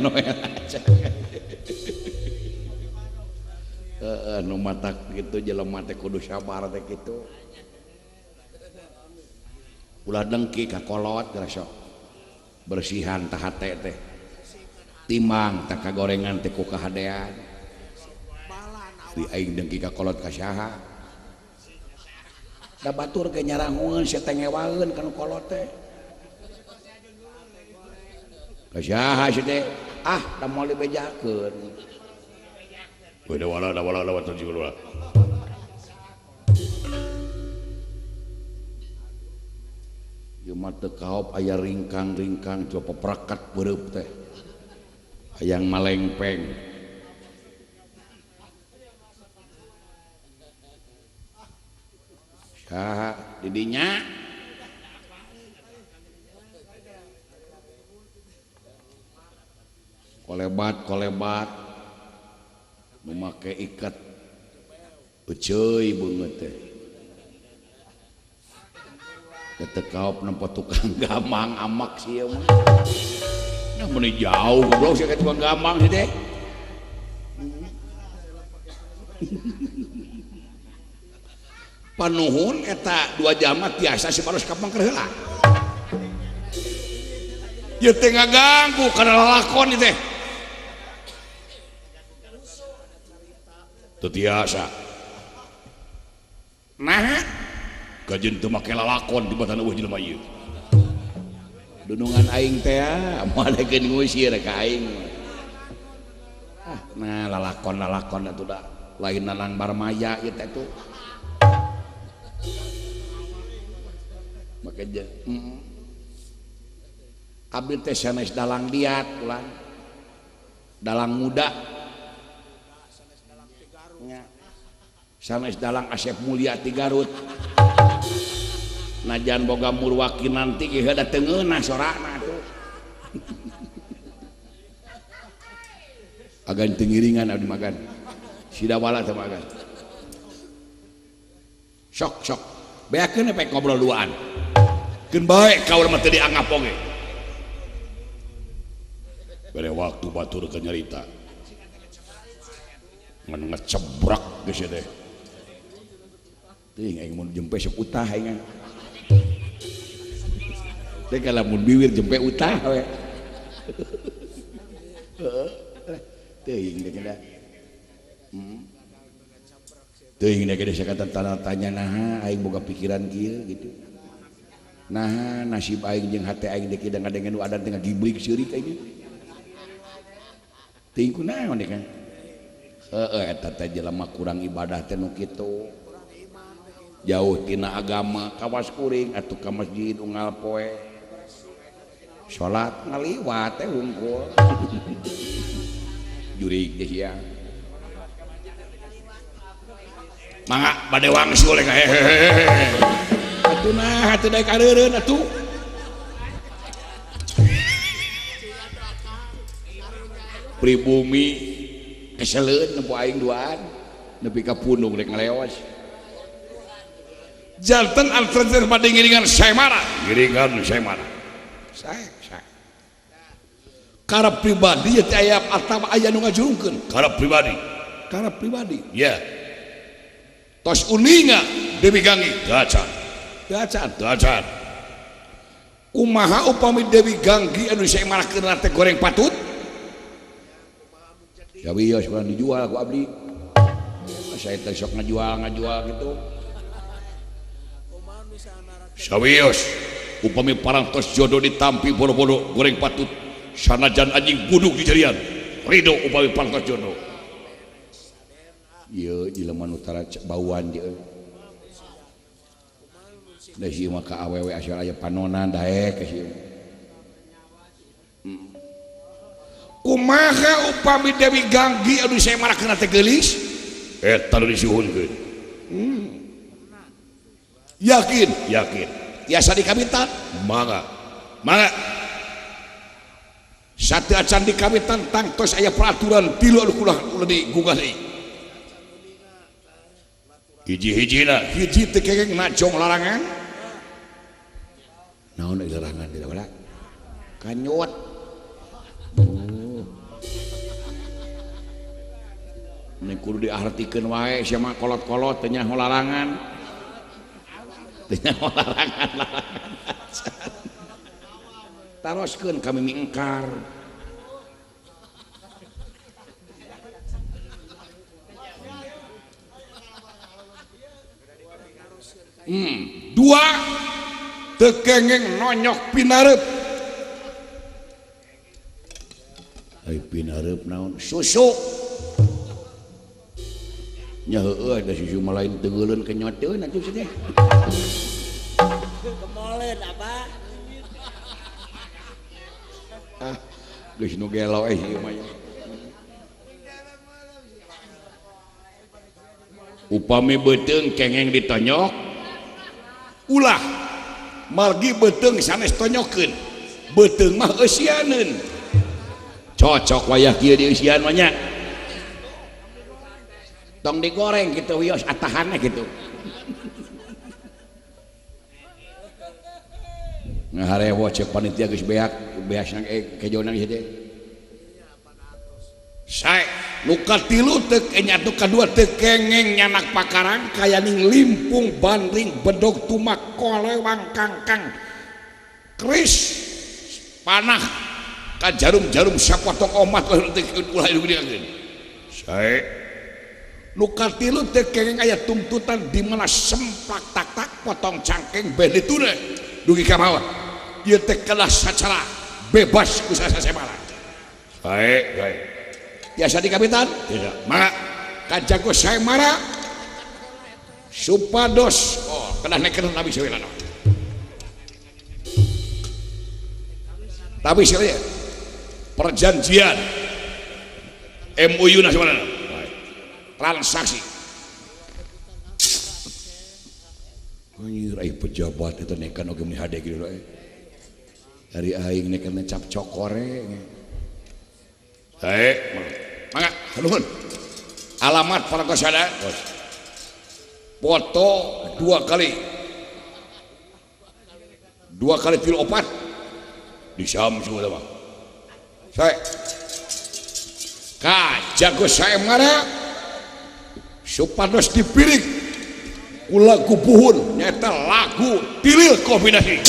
nu matak kitu jelema teh kudu sabar teh kitu ulah dengki ka kolot geura sok bersihan tah hate teh timbang tak kagorengan teh ku kahadean di aing dengki ka kolot ka saha da batur ge nyarangueun sia teh ngewaeun kana kolot teh ka saha sia teh da moal dibejakeun we da wala lawat juga wala ieu mah teu kaop aya ringkang-ringkang coba perakat beureub teh hayang malengpeng saha didinya kolebat nu make ikat euceuy beungeut teh teu kaop nempo tukang gamang amak sia mah nah mun jauh goblok sia ka tukang gamang sih teh panuhun eta 2 jam tiasa si paros kapang keur heula ieu teh ngaganggu kana lalakon ieu teh teu tiasa nah kajeun teu make lalakon di batana eueuh jelema ieu dunungan aing teh moalekeun ngusir ka aing nah lalakon atuh da lain nanang barmaya ieu teh tuh make abdi teh sanes dalang diat ulang dalang muda nya sanes dalang Asep Mulia ti Garut najan boga murwaki nanti ge da teu ngeunah sorana tuh agan teu ngiringan abdi magan sidawala teh magan sok beakeun pek ngobrol duaan keun bae kaul mah teu dianggap oge bere waktu batur ke nyarita ngan ngecebrak geus teh teuing aing mun jempe sok utah aing teh kalau mun bibir jempe utah we teuing deh kada teuing deh kada sakatan tanya naha aing boga pikiran kieu gitu nah nasib aing jeung hate aing deh kadang-kadang nu adan teh ngagiblik seurik aing teuing kunaon deh kan eta teh jelema kurang ibadah teh nu kitu jauh tina agama kawas kuring atuh ka masjid unggal poe salat ngaliwat teh hungkul jurig teh sia mangga bade wangsul hehehe atuh nah atuh daek kareureun atuh pribumi keseleun nempo aing duaan nepi ka pundung rek ngaleos janten altransfer pada ngiringan saya marah saya karep pribadi ya aya atama aya nu ngajurungkeun karep pribadi ya tos uninga Dewi Ganggi dacan kumaha upami Dewi Ganggi anu saya marahkeun teh goreng patut ya wios kurang dijual ku abdi saya teh sok ngajual gitu sawios upami parantos jodoh ditampi bodo-bodo goreng patut sanajan anjing buduk di jarian ridho upami parantos jodoh ieu jelema nu tara bauan ieu da si maka awewe asal aya panonan daek ka si kumaha upami Dewi Ganggi anu saya marahkeun teh geulis eta nu disuhunkeun yakin tiasa dikawitan mangga satu acan dikawitan tangtos aya peraturan tilu anu kulah digugah deui hiji teu kengeng najong larangan naon larangan tidak bala kanyut ini kudu diartikeun wae sia mah kolot-kolot teh nya larangan taroskeun kami mingkar dua teu kengeng nonyok pinareup ai pinareup naon susu nya heueuh da susu mah lain teuleun ke nyoteun atuh teh kemolen apa geus nu gelo ieu mah upami beuteung kengeng ditonyok ulah margi beuteung sanes tonyokeun beuteung mah eusianeun cocok wayah kieu dieusian mah nya tong digoreng gitu wios atahannya gitu ngaharewo cek panitia geus beak beasna kejonang ieu teh sae nu katilu teu nya nu kadua teu kengeng nyanak pakarang kayaning limpung bandring bedog tumak kolewang kangkang keris panah ka jarum-jarum sapotong omat ulah digedekeun sae nu katilu teu kengeng aya tuntutan di mana semplak tak potong cangkeng belituna dugi ka maot ieu teh kedah sacara bebas ku sasasemana bae tiasa dikawitan tidak maka kajago saya marah supados kedah nekeun Nabi sallallahu Tapi sekali perjanjian MOU nasional transaksi anjir pejabat itu nekan oge mun hade gitu dari aing nekan cap cokore mangga nuhun alamat Parangkosada foto 2 kali 3-4 di Samsu mah saya jago saya mana supados dipirik lagu buhun nyata lagu tilil kombinasi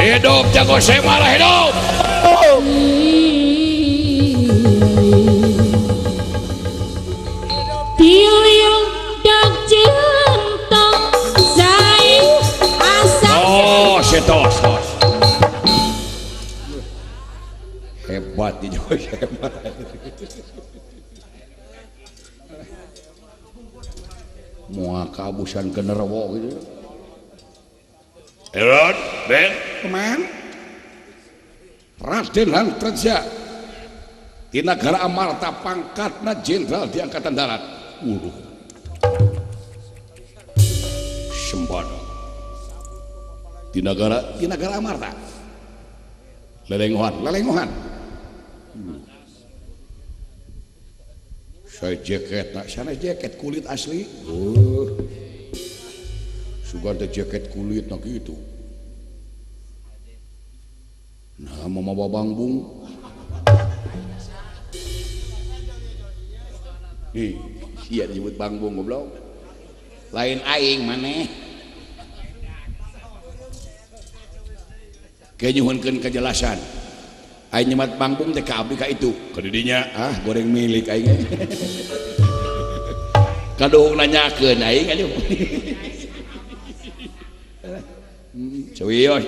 hidup jago saya malah hidup Tilil dak cinta saing asa setos hebat di Jawa hebat muak kabusan ke nerwo gitu Erod Ben teman Raden Lantreja di negara Amarta pangkatna jenderal di Angkatan Darat sembada di negara Amarta lelengohan saya jaket sana jaket kulit asli suka ada jaket kulit nah gitu nah mama babangbung iya disebut bangbung goblok lain aing maneh kenyuhunkeun kejelasan aing nyemat bangbung teh ka abdi ka itu ka didinya goreng milik aing kadohong nanyakeun aing aduh cewiyos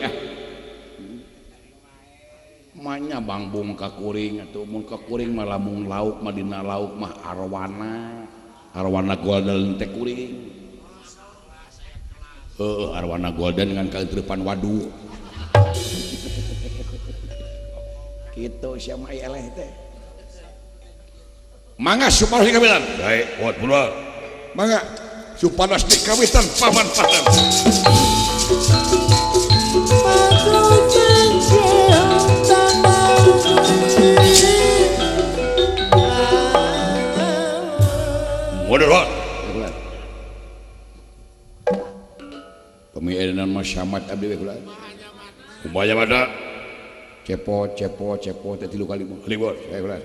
manya bangbung ka kuring atuh mun ka kuring mah lamun lauk mah dina lauk mah arwana golden teh kuring arwana golden dengan kaentrepan wadu kitu sia mah eleh teh mangga supados dikawitan bae buat pula mangga supados dikawitan paman padan Modal pemiedanan masyamat abdi we kula kumaha mada cepo teh 3 kali libur saya kula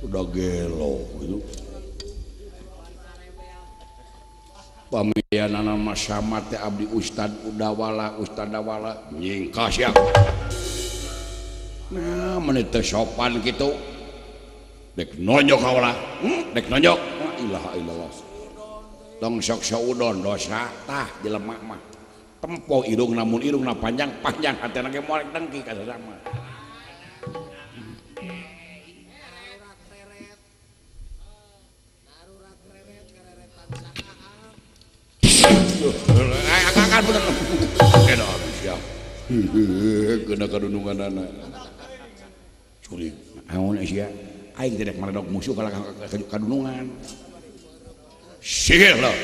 udah gelo gitu pamianana masyamat teh abdi ustadawala nyingkas ya nah menit teh sopan gitu dek nonjok kaulah dek nonjok la ilaha illallah tong sok saudon dosa tah jelema mah tempo irung namun irungna panjang hatena ge moal dengki ka sesama akan bener kena habis ya kena kadunungan anak curi amun sia aing tidak maledog musuh kalau kadunungan sihir lah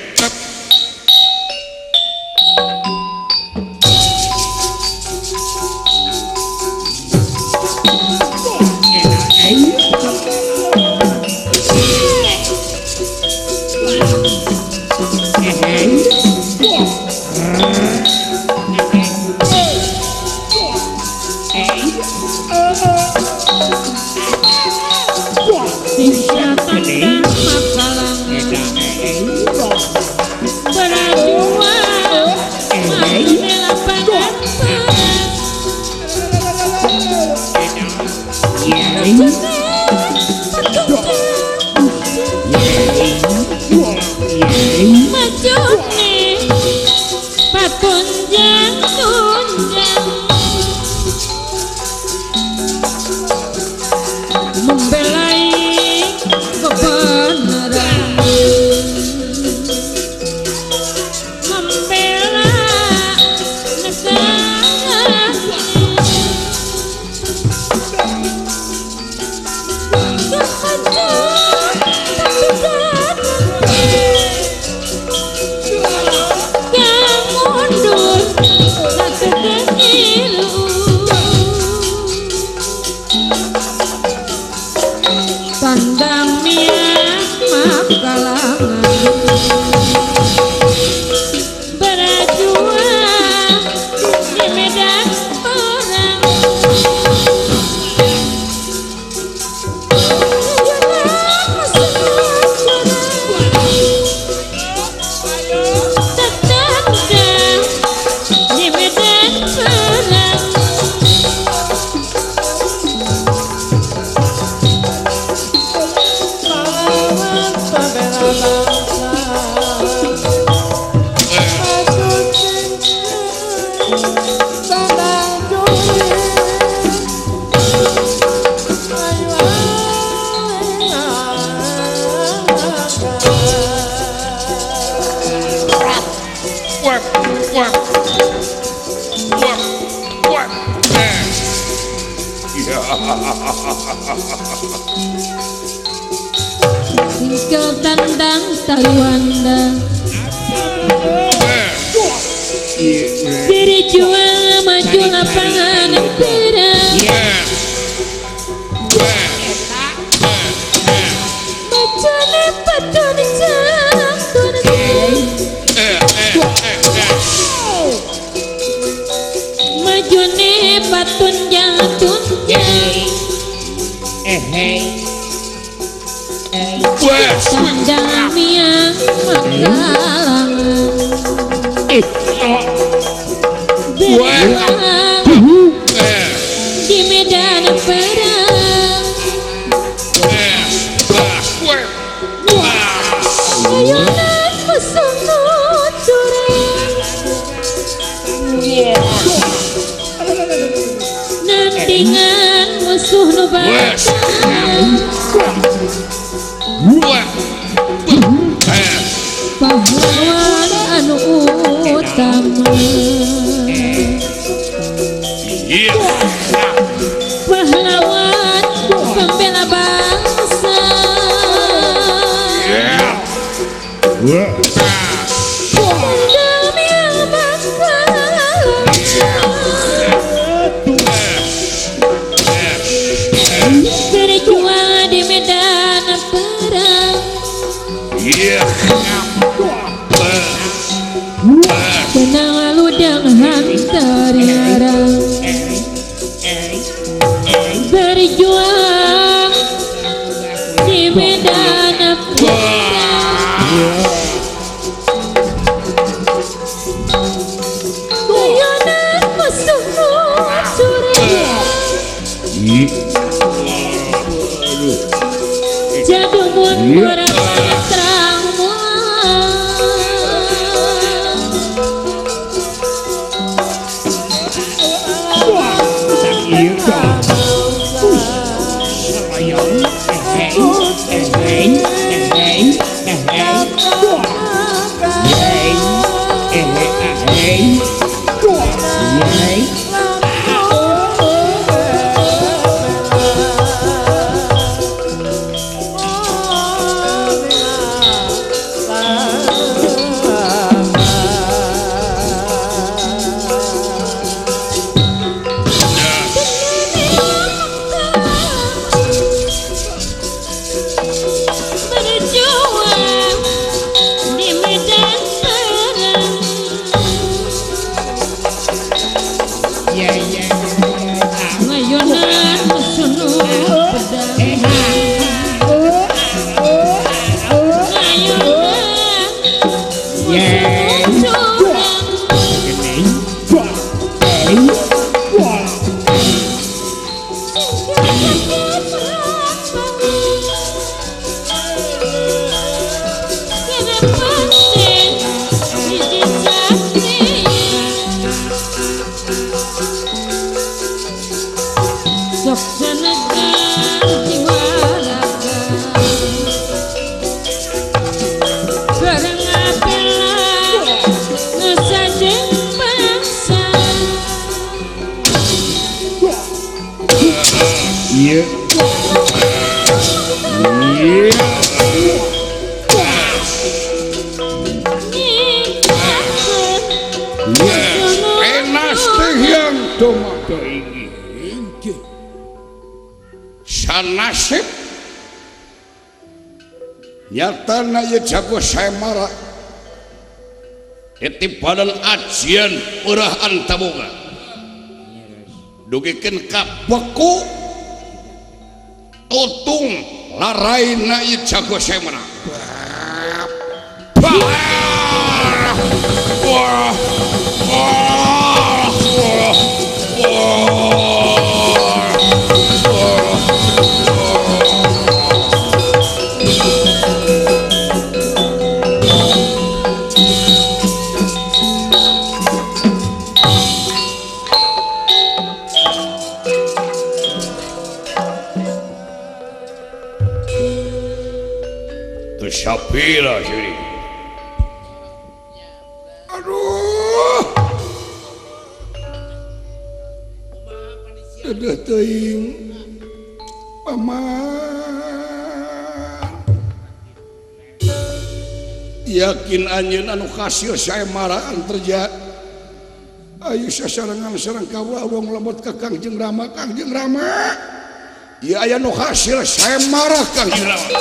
majune patunjang tunjang membelai kebenaran membela negara pandang miak makalangan berjuang di medan perang tetangga di medan perang pahlawan pembela bangsa maju tandang juri ayo Work, work, work, work. Singkel tandang Taiwanda diri jual maju lapangan perang majune patunjang tunjang majune patunjang tunjang tandang miang makalangan berjuang di medan perang ayonan pesona curang nandingan musuh nu batang pahlawan anu utama pahlawan pembela bangsa demi bangsa berjuang di medan perang tenang ludang hantari arang berjuang di medan perang ayonan musuh curang jadumun kurang terang enas teh yang tomato ini sanasib nyatana ieu jago saemara eti padan ajian peurahan taboga dugikeun ka beku tutung laraina ieu jago saemara Sapira jadi aduh dadah teuing paman yakin anjeun anu kasil saemara antarja ayo sasarangan sareng kawula wong lemot ka Kangjeng Rama ieu aya nu hasil saemara Kangjeng Rama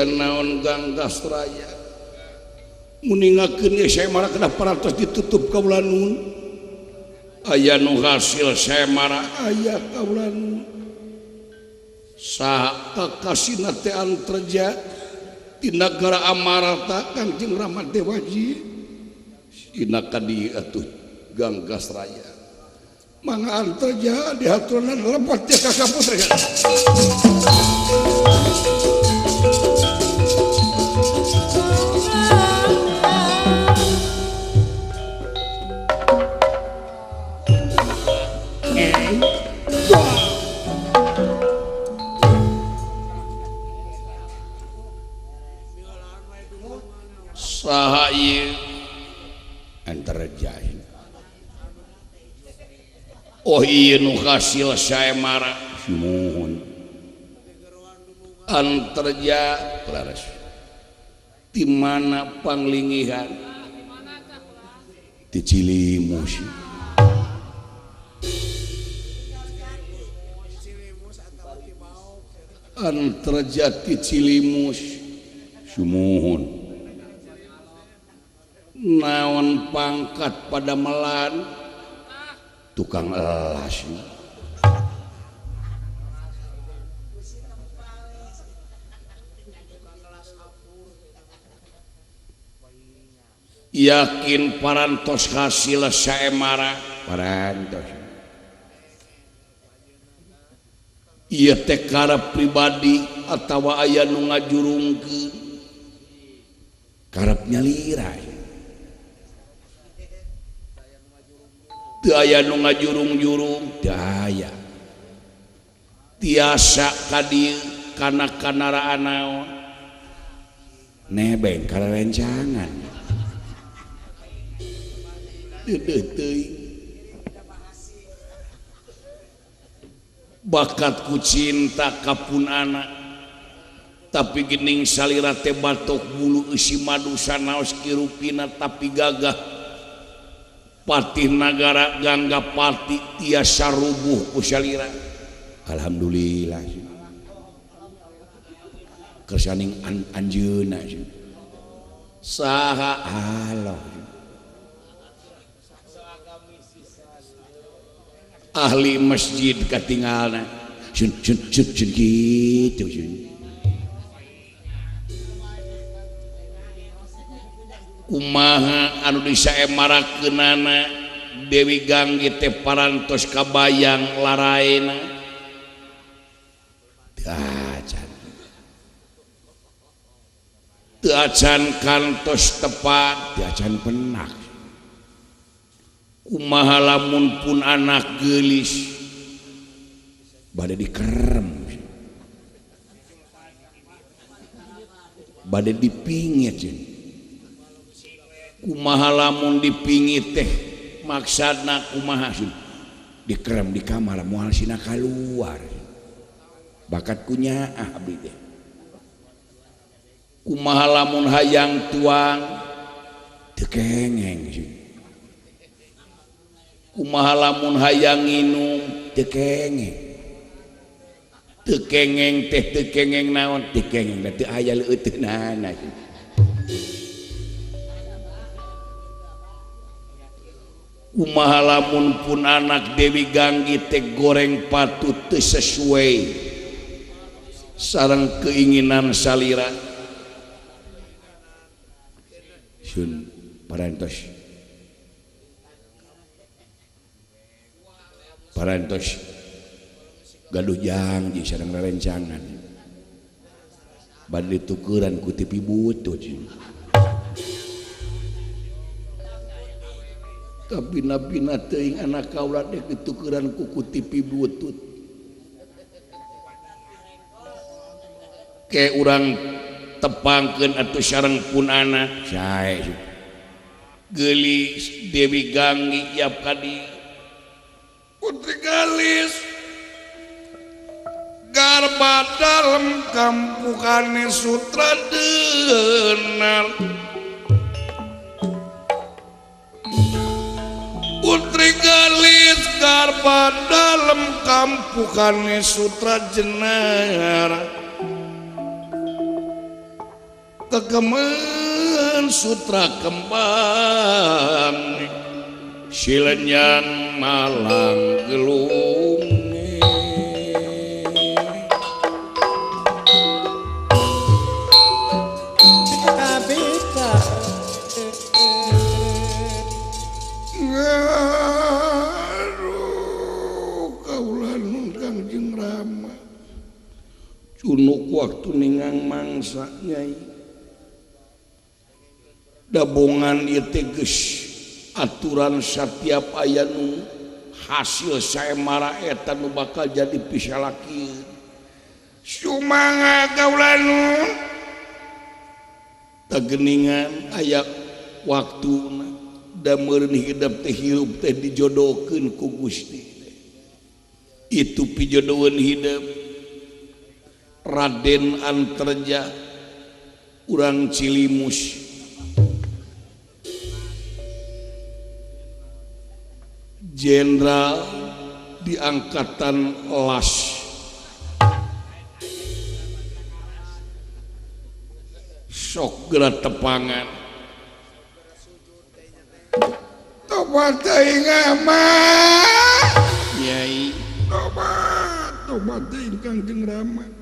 naon Ganggas Raya muningakeun ieu saemara kedah parantos ditutup kaula nun aya nu hasil saemara aya kaula nun saha kakasina teh Antarja di nagara Amarata Kangjeng Rama Dewaji dina kadi atuh Ganggas Raya mangga Antarja dihaturna lempat teh ka kaputri saha ieu Antarja oh ieu nu hasil saemara mohon Antarja laras di mana panglingihan di Cilimus Antarja di Cilimus sumuhun naon pangkat pada melan tukang elas yakin parantos hasil saemara parantos ieu teh karep pribadi atawa aya nu ngajurungkeun karep nyalira teu aya nu ngajurung-jurung daya tiasa ka dieu kana kanaraan naon nebeng karerencangan bakatku cinta kapun anak tapi gening salira teh batok bulu isi madu sanaos kirupina tapi gagah patih nagara Gangga Pati tiasa rubuh ku salira alhamdulillah kersaning anjeuna saha Allah ahli masjid katinggalna sun gitu kumaha anu disaemarakeunana Dewi Ganggi teh parantos kabayang laraena teu acan kantos tepat teu acan penak kumaha lamun pun anak geulis bade dikerem bade dipingit kumaha lamun dipingit teh maksudna kumaha dikerem di kamar moal sina keluar bakat kunyaah abdi teh kumaha lamun hayang tuang teu kengeng kumaha lamun hayang nginum teu kengeng teh teu kengeng naon teu kengeng teh aya leuteunana kumaha lamun pun anak Dewi Ganggi teh goreng patut teu sesuai sareng keinginan salira sun parantos gaduh janji sareng rerencangan bade ditukeran ku TV butut tapi nabi teuing anak kaula dek ditukeran ku TV butut ke urang tepangkeun atuh sareng pun anak sae geulis Dewi Ganggi yap kadi putri galis garba dalem kampukane sutra denar putri galis garba dalem kampukane sutra jenar kegemen sutra kembang silenyang malang gelung Kabita kaulah nun Kangjeng Rama cunuk waktu ningang mangsa nyai dabongan ieu teh geus aturan setiap aya nu hasil saemara eta nu bakal jadi pisalakeun sumangga kaula nu tageningan aya waktuna da meureun hidup teh hirup teh dijodohkeun ku Gusti itu pijodohan hidup Raden Antarja urang Cilimus jenderal di angkatan las sok gerak tepangan tobat teuing mah nyai tobat teuing Kangjeng Rama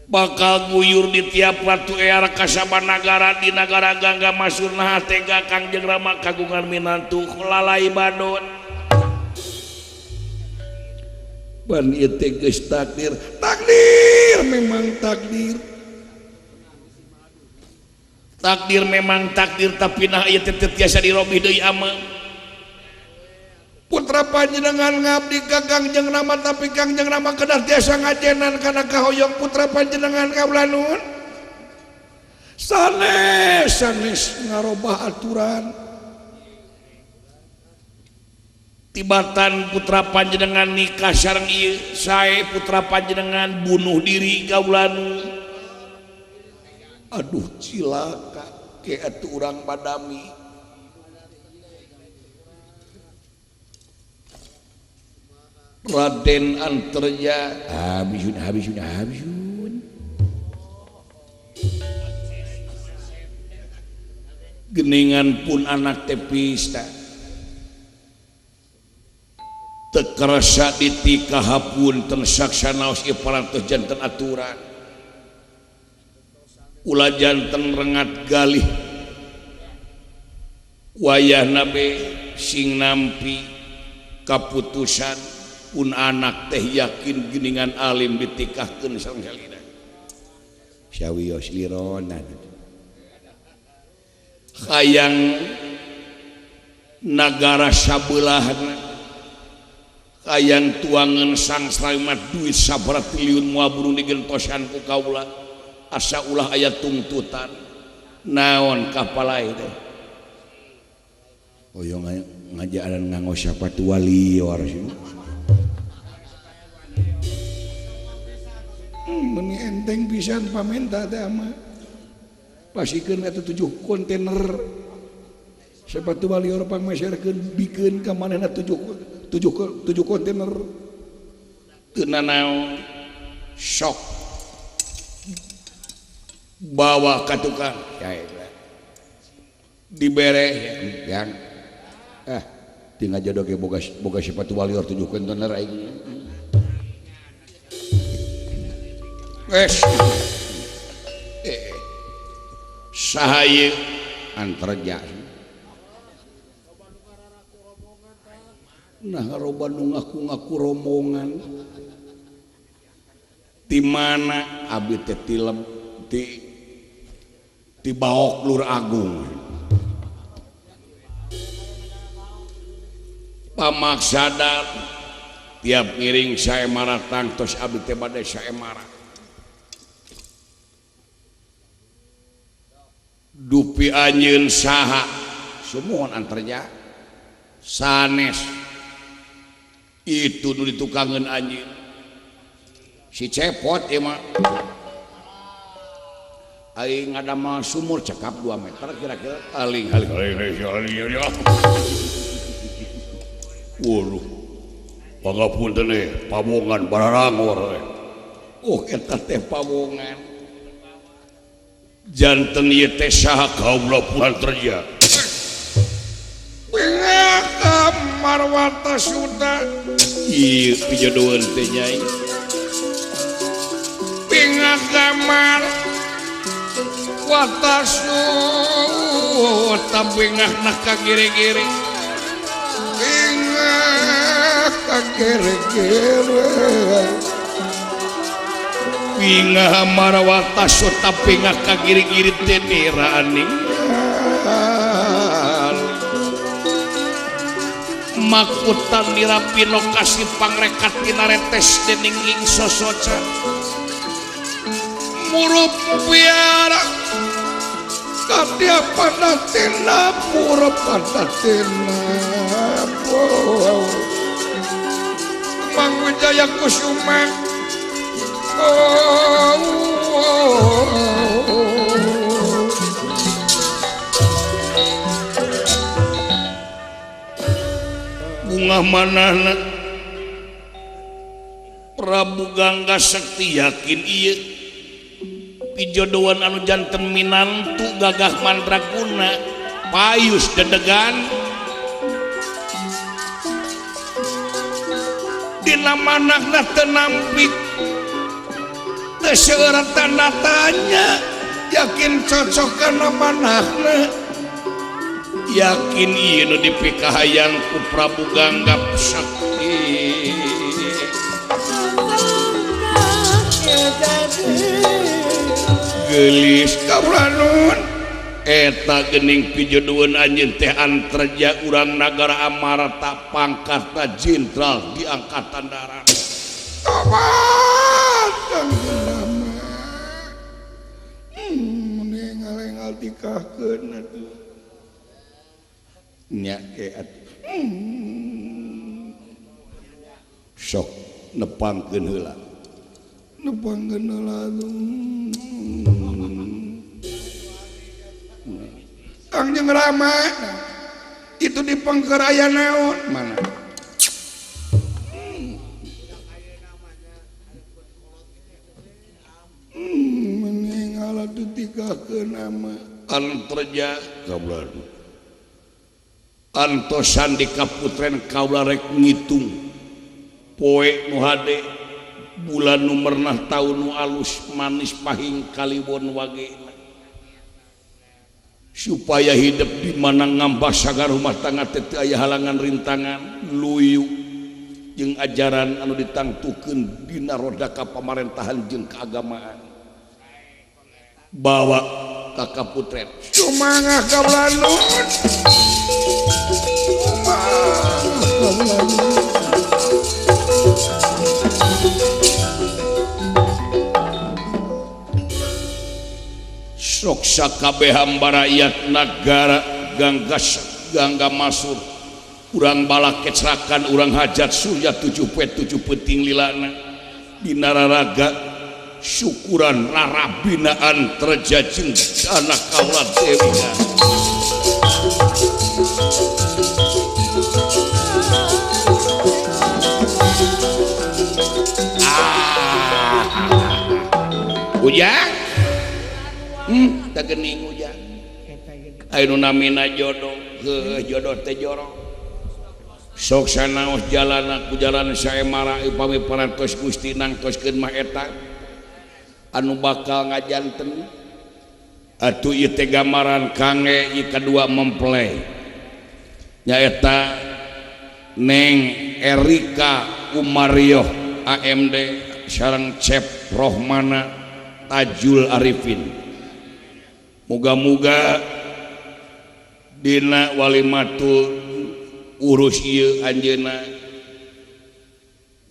bakal guyur di tiap waktu era kasabanagara di negara Gangga masurna tega Kangjeng Rama kagungan minantu lalai badon ban ieu teh geus takdir memang takdir memang takdir tapi nah ieu teh tiasa dirobih deui amang putra panjenengan ngabdi ka Kangjeng Rama tapi Kangjeng Rama kedah tiasa ngajenan kana kahoyong putra panjenengan kaula nuhun sanes ngarobah aturan tibatan putra panjenengan nikah sareng ieu sae putra panjenengan bunuh diri kaula nuhun aduh cilaka ke atuh urang badami Raden Antarja habis. Geningan pun anak tepista tekerasa ditikahapun tensaksanaos iparantos janten aturan ulah janten rengat galih wayah nabe sing nampi kaputusan pun anak teh yakin geningan alim ditikahkeun sareng salina syawios lironan hayang nagara sabelahna hayang tuangan sang selamat duit sabaraha triliun moal burung digentosan ku kaula asa ulah aya tungtutan naon kapalai teh oyong ngajaaran nganggo sapatu wali waras meni enteng pisan pamenta teh mah pasikeun eta 7 kontainer sepatu wali orang pangmasyarkeun bikeun ka manehna 7 kontainer teu nanaon sok bawa ka tukang dibere yang tinggal jodoh ge boga sepatu wali 7 kontainer aing wes sahaya Antarja nah roba nu ngaku rombongan di mana abdi teh di Baok Lur Agung pamaksadan tiap ngiring saemara tangtos abdi teh bade saemara dupi anjeun saha sumuhun Antarja sanes itu nu ditukangeun anjeun si cepot ieu mah aing ngadamel sumur cekap 2 meter kira-kira aling waduh pangapunten pawongan bararangor eta teh pawongan janten ieu teh saha kaula Antarja pengah marwata suda ieu pijodohan teh nyai pengah kamar watasu tabengah nak kagere-gere pengah kagere-gere pingah marawata sota pingah kagiri-giri tenirani makutan nirapi lokasi pangrekat tinaretes dening ing sosoca murup biara kadia padatina murup padatina Mang Wijaya Kusuma bunga manana Prabu Gangga Sakti yakin ieu pijodohan anu janten minantu gagah mandraguna payus dedegan dina manahna teu nampik teu seueur tanda tanya yakin cocok kana manahna yakin ieu nu dipikahayang ku Prabu Gangga Sakti gelis kaulanun eta geuning pijodohan anjeun teh Antarja urang nagara Amarta pangkatna jenderal di angkatan darat ngaleng-ngal tikahkeun atuh nya sok nepangkeun heula Kangjeng Rama itu di Pangkeraya naon mana dipikakeun nama Antreja kaula antosan di kaputren kaula rek ngitung poe nu hade bulan nu meurnah taun nu alus manis pahing kaliwon wage supaya hidup di mana ngambah sagar rumah tangga teu aya halangan rintangan luyu jeung ajaran anu ditangtukeun dina roda ka pamarentahan jeung keagamaan bawa ka kaputren sumangga kaula nuhun sok sakabeh hamba rakyat nagara ganggas gangga masur urang balak kecerakan urang hajat surya 7 peting lilana dina raraga syukuran rarabinaan terjajeng anak kaula dewi ujang tak gening ujang ayeuna namina jodoh jodoh teh jorok sok sanaos jalan ku jalan saemara upami parantos Gusti nangtoskeun mah eta anu bakal ngajanten atuh ieu teh gambaran kange ieu kadua mempelai nyaeta Neng Erika Umarioh AMD sareng Cep Rohmana Tajul Arifin muga-muga dina walimatul urus ieu anjeunna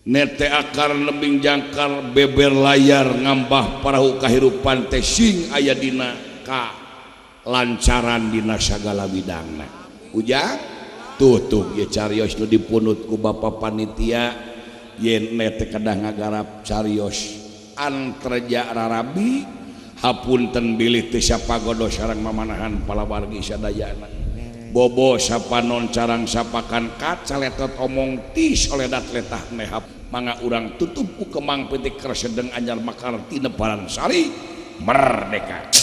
nete akar nebing jangkar beber layar ngambah parahu kahirupan teh sing aya dina ka lancaran dina sagala bidangna ujang tuh ieu carios nu dipunut ku Bapak panitia yen nete kedah ngagarap carios Antreja Rarabi hapunten bilih teu sapagodo sareng mamanahan palawargi sadayana bobo sapanon carang sapakan kacaletot omong tis oleh dat letah nehap mangga urang tutup ku kemang petik kersedeng anyar makar tinebaran sari merdeka.